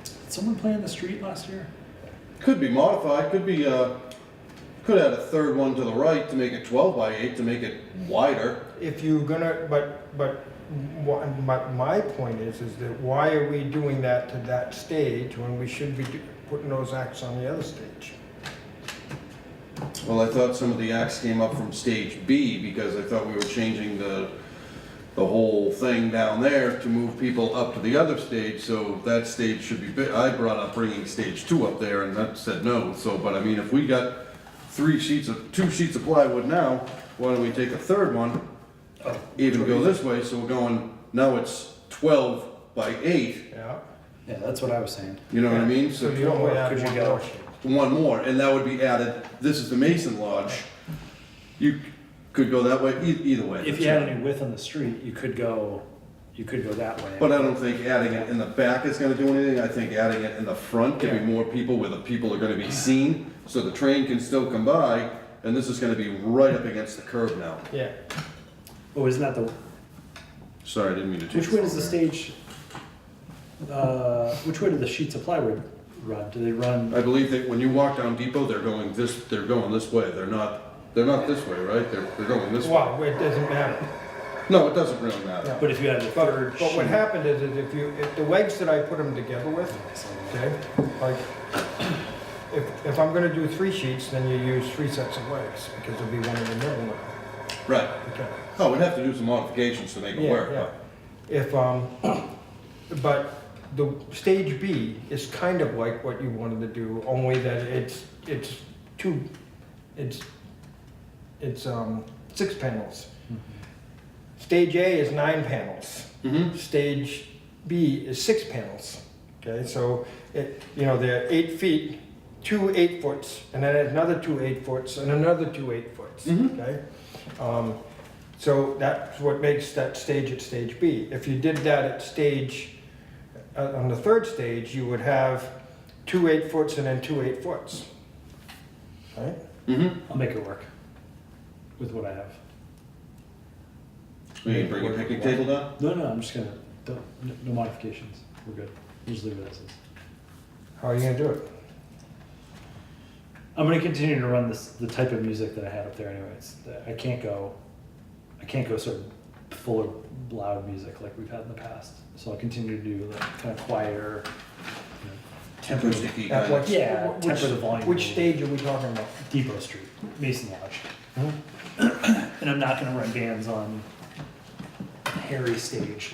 Did someone play on the street last year? Could be modified, could be, could add a third one to the right to make it 12 by 8 to make it wider. If you're gonna, my point is that why are we doing that to that stage when we should be putting those acts on the other stage? Well, I thought some of the acts came up from stage B because I thought we were changing the whole thing down there to move people up to the other stage, so that stage should be big. I brought up bringing stage 2 up there and that said no, so, but I mean, if we got 2 sheets of plywood now, why don't we take a third one, even go this way, so we're going, now it's 12 by 8, Yeah. Yeah, that's what I was saying. you know what I mean? So you only add Could you one go- more sheet. One more, and that would be added, this is the Mason Lodge. You could go that way, either way. If that's you had fine. any width on the street, you could go that way. But I don't think adding it in the back is gonna do anything, I think adding it in the front, giving Yeah. more people where the people are gonna be seen, so the train can still come by, and this is gonna be right up against the curb now. Yeah. Oh, isn't that the, Sorry, I didn't mean to take. which way does the stage, which way do the sheets of plywood run? Do they run? I believe that when you walk down Depot, they're going this way, they're not this way, right? They're going this way. Well, it doesn't matter. No, it doesn't really matter. Yeah. But if you had the third But what sheet- happened is if the legs that I put them together with, okay, like, if I'm gonna do 3 sheets, then you use 3 sets of legs, because there'll be one in the middle now. Right. Okay. Oh, we'd have to do some modifications to make it Yeah, work, yeah. but. If, but the stage B is kind of like what you wanted to do, only that it's 6 panels. Stage A is 9 panels. Mm-hmm. Stage B is 6 panels. Okay, so they're 8 feet, 2 8-foots, and then another 2 8-foots, and another 2 8-foots. Mhm. Okay, so that's what makes that stage at stage B. If you did that at stage, on the third stage, you would have 2 8-foots and then 2 8-foots. Right? Mm-hmm. I'll make it work with what I have. We can bring a picnic table down? No, I'm just gonna, no modifications. We're good. We'll just leave it as is. How are you gonna do it? I'm gonna continue to run the type of music that I had up there anyways. I can't go sort of full of loud music like we've had in the past. So I'll continue to do the kind of quieter, temper, Acousticy At kind what, of. Yeah, which, temper the volume. which stage are we talking about? Depot Street, Mason Lodge. Hmm? And I'm not gonna run bands on Harry stage.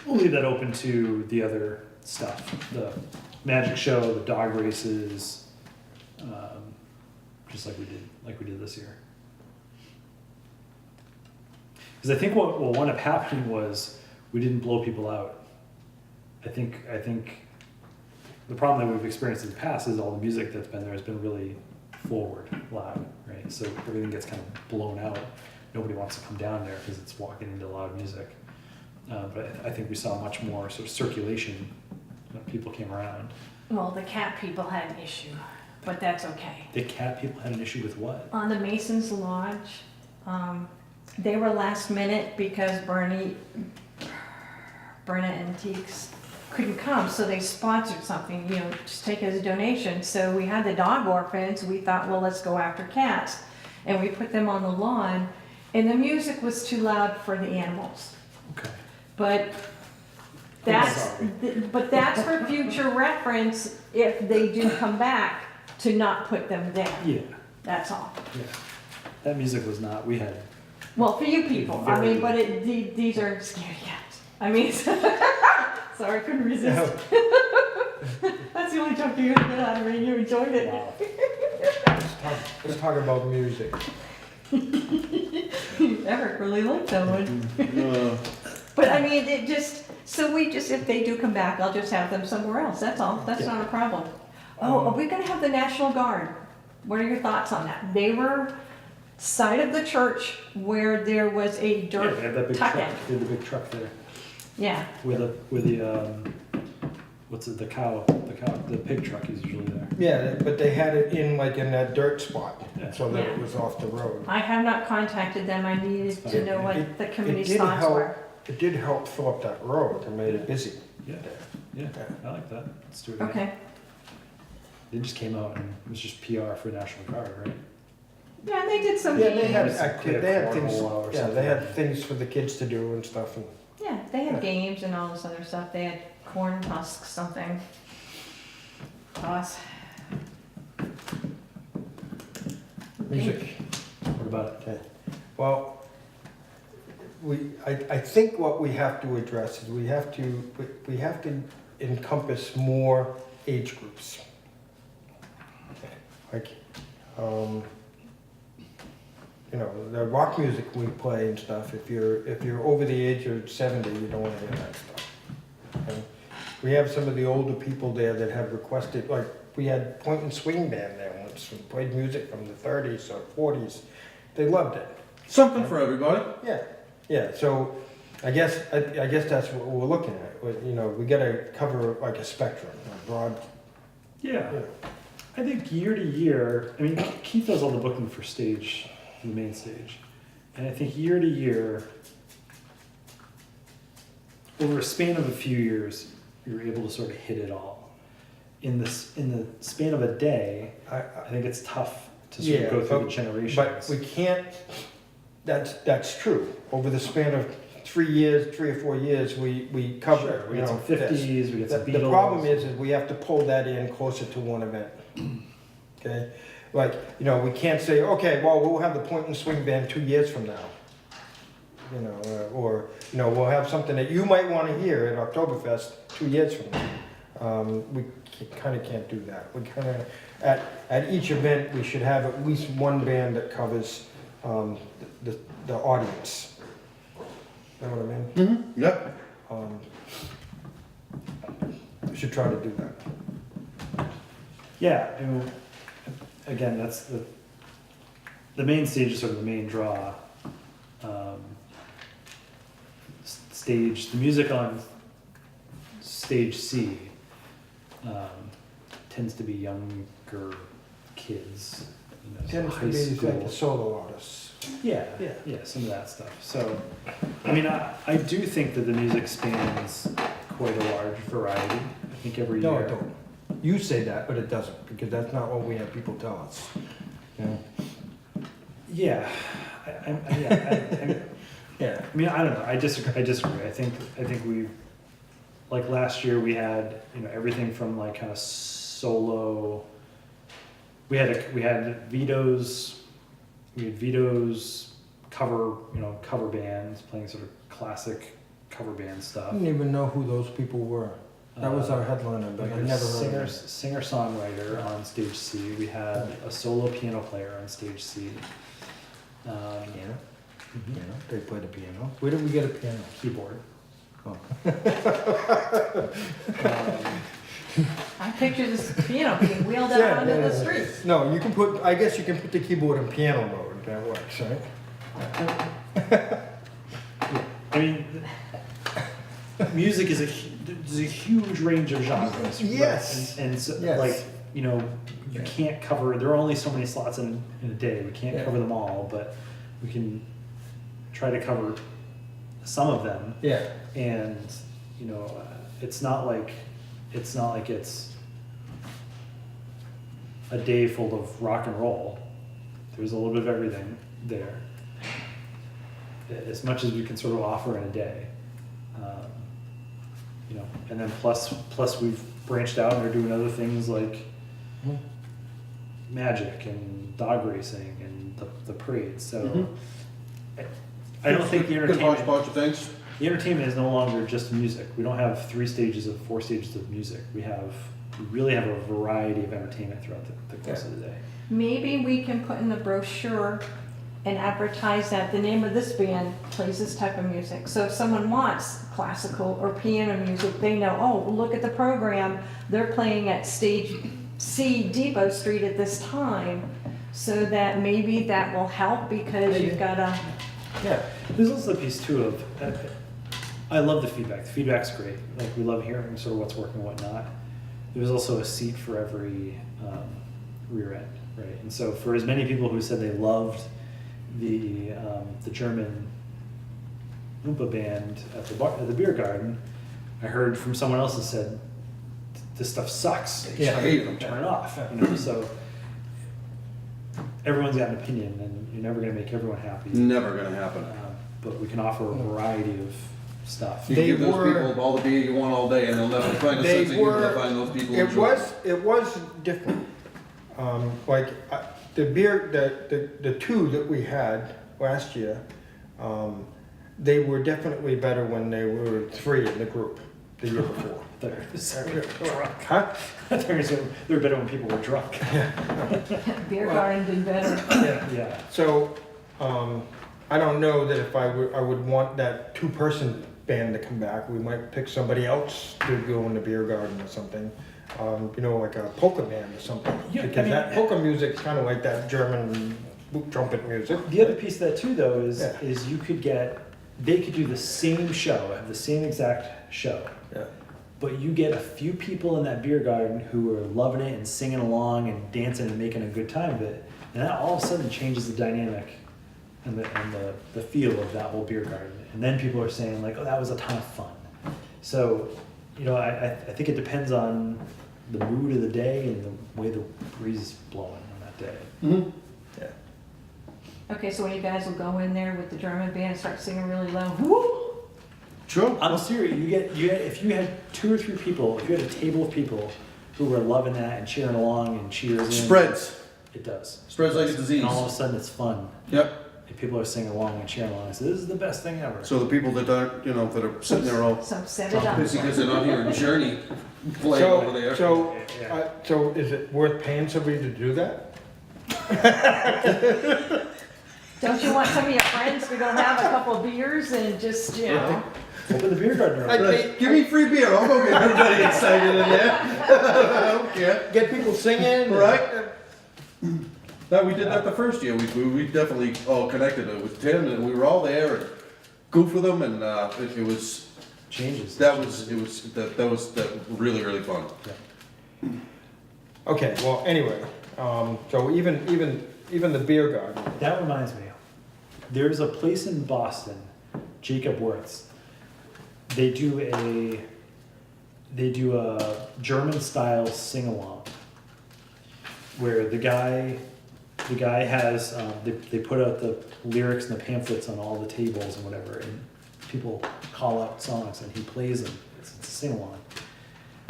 We'll leave that open to the other stuff, the magic show, the dog races, just like we did this year. Because I think what wound up happening was we didn't blow people out. I think the problem that we've experienced in the past is all the music that's been there has been really forward, loud, right? So everything gets kind of blown out. Nobody wants to come down there because it's walking into loud music. But I think we saw much more sort of circulation when people came around. Well, the cat people had an issue, but that's okay. The cat people had an issue with what? On the Masons Lodge, they were last minute because Berna Antiques couldn't come, so they sponsored something, just take it as a donation. So we had the dog orphans, we thought, well, let's go after cats. And we put them on the lawn, and the music was too loud for the animals. Okay. But that's, sorry. but that's for future reference if they do come back, to not put them there. Yeah, That's all. yeah. That music was not, we had, Well, for you people, I Very mean, but these are scaredy cats. I mean, sorry, I couldn't resist. That's the only joke you're gonna get out of me. You enjoyed it. wow. Let's talk about music. Eric really liked that one. Uh, But I mean, if they do come back, I'll just have them somewhere else. That's all. That's Yeah. not a problem. Oh, are we gonna have the National Guard? What are your thoughts on that? They were side of the church where there was a Yeah, dirt they have that big truck, tuck-in. they have the big truck there, Yeah, with the, what's it, the pig truck is usually there. Yeah, but they had it in like in that dirt spot, Yeah. so that it Yeah. was off the road. I have not contacted them. I needed to know what It- the it committee's did thoughts help- were. It did help fill up that road and made it busy. Yeah, yeah, I like that. Let's do it again. Okay. They just came out and it was just PR for National Guard, right? Yeah, they did some Yeah, they had, games. they had things, Cornhole or yeah, something. they had things for the kids to do and stuff, and Yeah, they had Yeah. games and all this other stuff. They had corn husks, something. Toss. music. What about it? Okay, well, I think what we have to address is we have to encompass more age groups. Like, you know, the rock music we play and stuff, if you're over the age of 70, you don't wanna hear that stuff. Okay? We have some of the older people there that have requested, like, we had Point and Swing Band there once, who played music from the 30s or 40s. They loved it. Something for everybody. Yeah, yeah, so I guess that's what we're looking at. You know, we gotta cover like a spectrum, a broad, Yeah, yeah. I think year to year, I mean, Keith does all the booking for stage, the main stage. And I think year to year, over a span of a few years, you're able to sort of hit it all. In the span of a day, I think it's tough to sort Yeah, of go through the but generations. But we can't, that's true. Over the span of 3 or 4 years, we cover, Sure, we you get know, some this. 50s, we get some Beatles. The problem is we have to pull that in closer to one event. Okay? Like, you know, we can't say, okay, well, we'll have the Point and Swing Band 2 years from now. You know, or, you know, we'll have something that you might want to hear at Octoberfest 2 years from now. We kind of can't do that. We kind of, at each event, we should have at least one band that covers the audience. You know what I mean? Mm-hmm. Yep. We should try to do that. Yeah, I mean, again, that's the main stage is sort of the main draw. Stage, the music on stage C tends to be younger kids, you know, Tends high to be school. like the solo artists. Yeah, Yeah. yeah, some of that stuff. So, I mean, I do think that the music spans quite a large variety. I think every No, year. it don't. You say that, but it doesn't, because that's not what we have people tell us. You know? Yeah, Yeah. I mean, I don't know. I disagree. I think we, like last year, we had, you know, everything from like kind of solo. We had Vito's cover bands playing sort of classic cover band I stuff. didn't even know who those people were. That was our headliner, but I never heard of it. Singer songwriter on stage C. We had a solo piano player on stage C. Piano? Mhm. Piano? They play the piano. Where did we get a piano? Keyboard. Oh. I picture this piano being wheeled out onto the street. No, you can put, I guess you can put the keyboard in piano mode, that works, right? I mean, music is there's a huge range of genres. right? Yes. And so, Yes. like, you know, you can't cover, there are only so many slots in a day. We can't Yeah. cover them all, but we can try to cover some of them. Yeah. And, you know, it's not like it's a day full of rock and roll. There's a little bit of everything there. As much as we can sort of offer in a day. You know, and then plus we've branched out and are doing other things like Mhm. magic and dog racing and the parade. So Mhm. I don't think the Good entertainment hodgepodge of things. the entertainment is no longer just music. We don't have 4 stages of music. We really have a variety of entertainment throughout the course of the day. Maybe we can put in the brochure and advertise that the name of this band plays this type of music. So if someone wants classical or piano music, they know, oh, look at the program. They're playing at stage C, Depot Street at this time. so that maybe that will help because you've got a, Yeah, There's also a piece too of, I love the feedback. The feedback's great. Like we love hearing sort of what's working, what not. There's also a seat for every rear end, right? And so for as many people who said they loved the German Oompa band at the beer garden, I heard from someone else that said, this stuff sucks. Yeah. I hate them. Turn it off. You know, so everyone's got an opinion, and you're never going to make everyone happy. Never gonna happen. But we can offer a variety of stuff. You They give those were- people all the beer you want all day, and they'll never find a They sense of humor were- to find those people. it enjoyable. was different. Like, the beer, the two that we had last year, they were definitely better when they were 3 in the group the year before. They're drunk. Huh? They're better when people were drunk. beer garden did better. Yeah. So, I don't know that if I would want that 2-person band to come back. We might pick somebody else to go in the beer garden or something. You know, like a polka band or something. Yeah, I Because mean- that polka music's kind of like that German trumpet music. The other piece of that too, though, is Yeah. is they could do the same show, have the same exact show, Yeah. but you get a few people in that beer garden who are loving it and singing along and dancing and making a good time of it, and that all of a sudden changes the dynamic and the feel of that whole beer garden. And then people are saying like, oh, that was a ton of fun. So, you know, I think it depends on the mood of the day and the way the breeze is blowing on that day. Mhm. Yeah. Okay, so when you guys will go in there with the German band and start singing really low, woo! Sure. I'm serious. You get if you had 2 or 3 people, if you had a table of people who were loving that and cheering along and cheers in, Spreads. It does. Spreads like a disease. And all of a sudden it's fun. Yep. And people are singing along and cheering along. So this is the best thing ever. So the people that aren't, that are sitting there all So set it up. busy because they're not hearing Journey play over there. So is it worth paying somebody to do that? Don't you want some of your friends to go have a couple of beers and just, you know? Open the beer garden. I- up. Right. Give me free beer. I'll go get everybody excited in there. I don't care. Get people singing? Right. No, we did that the first year. We definitely all connected with Tim, and we were all there and goofed with them, and it was Changes. that was really fun. Yeah. Okay, well, anyway, so even the beer garden, That reminds me. There's a place in Boston, Jacob Wirtz. They do a German style sing along where the guy has they put out the lyrics and the pamphlets on all the tables and whatever, and people call out songs and he plays them. It's a sing along.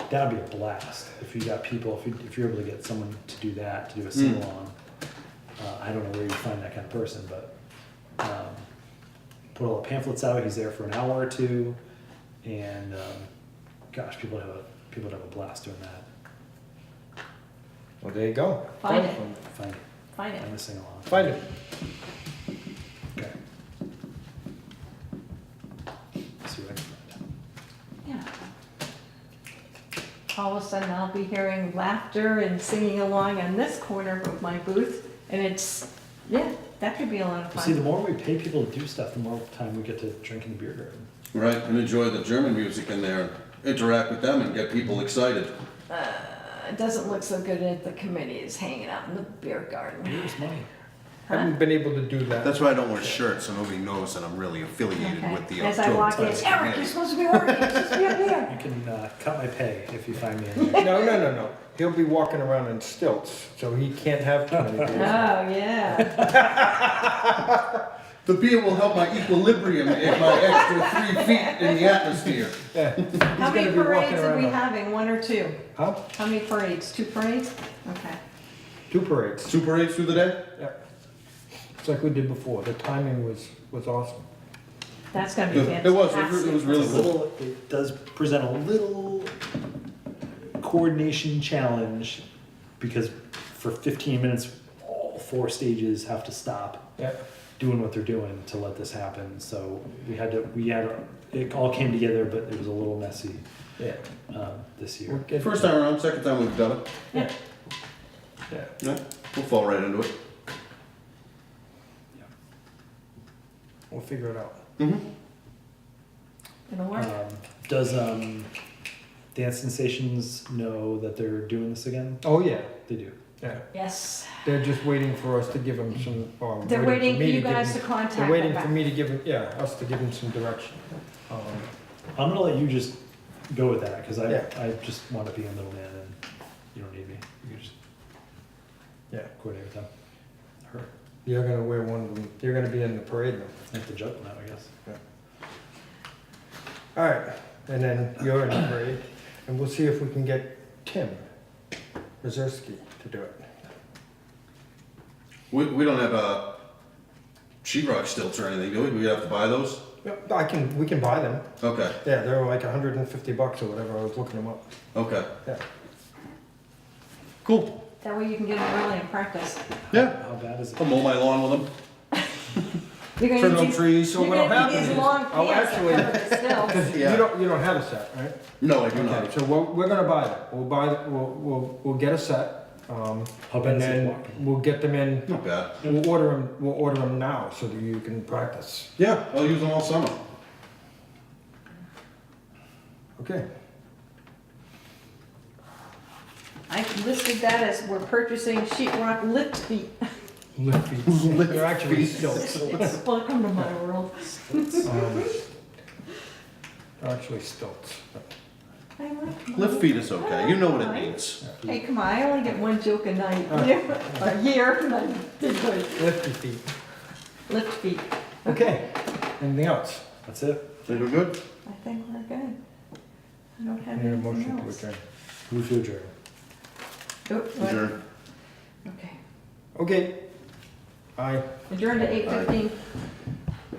That'd be a blast if you got people, if you're able to get someone to do that, to do a sing along. I don't know where you find that kind of person, but put all the pamphlets out. He's there for an hour or two, and gosh, people would have a blast doing that. well, there you go. Find it. Find it. Find it. Find the sing along. Find it. Okay. See what I can find. Yeah. All of a sudden, I'll be hearing laughter and singing along on this corner of my booth, and yeah, that could be a lot of But see, the fun. more we pay people to do stuff, the more time we get to drink in the beer garden. Right, and enjoy the German music in there, interact with them, and get people excited. It doesn't look so good at the committees hanging out in the beer garden. Beer's money. Haven't been able to do that. That's why I don't wear shirts, so nobody knows that I'm really affiliated Okay. with the As I walk in, Octoberfest Eric, committee. you're supposed to be working, you're supposed to be up here. You can cut my pay if you find me in there. No. He'll be walking around in stilts, so he can't have too many Oh, beers. yeah. The beer will help my equilibrium and my extra 3 feet in the atmosphere. Yeah. How many gonna be walking parades are we around. having, 1 or 2? Huh? How many parades? 2 parades? Okay. 2 parades. 2 parades through the day? Yeah. It's like we did before. The timing was awesome. That's gonna be It fantastic. was really cool. It does present a little coordination challenge because for 15 minutes, all 4 stages have to stop Yeah. doing what they're doing to let this happen. So it all came together, but it was a little messy Yeah. this We'll year. get- First time around, second time we've done it. Yeah. Yeah. Yeah, we'll fall right into it. We'll figure it out. Mm-hmm. It'll work. Does Dance Sensations know that they're doing this again? Oh, yeah, They do. yeah. Yes. They're just waiting for us to give them some, or They're waiting for me you give guys them- to contact They're them waiting for back. me to give them, yeah, us to give them some direction. I'm gonna let you just go with that because Yeah. I just want to be a middleman and you don't need me. You can just Yeah, coordinate with them. Her. you're gonna wear one of them, you're gonna be in the parade now. I have to jump now, I guess. All right, and then you're in the parade, and we'll see if we can get Tim Ozerski to do it. We don't have sheetrock stilts or anything, do we? We have to buy those? Yep, we can buy them. Okay, Yeah, they're like $150 or whatever, I was looking them up. okay. Yeah. Cool. That way you can get them early and practice. Yeah. How bad is it? I'll mow my lawn with them. You're Trim gonna up need, trees. So you're what'll gonna happen need these is, long oh, pants that actually, cover the stills. because Yeah. you don't have a set, right? No, I do Okay, not. so we're gonna buy them. We'll buy, we'll get a set. How bad And is it then walking? we'll get them in, Not bad. we'll order them now so that you can practice. Yeah, I'll use them all summer. Okay. I listed that as we're purchasing sheetrock lift feet. Lift feet. They're actually stilts. Welcome to my world. They're actually stilts. I like Lift feet is okay. You know what it means. Hey, come on, I only get one joke a night, a year, and I did good. Lifty feet. Lift feet. Okay. Anything else? That's it. Think we're good? I think we're good. I don't I have need a motion anything to else. adjourn. Move to adjourn. Oh, what? Adjourn. Okay. Okay. Aye. Adjourned at 8:15.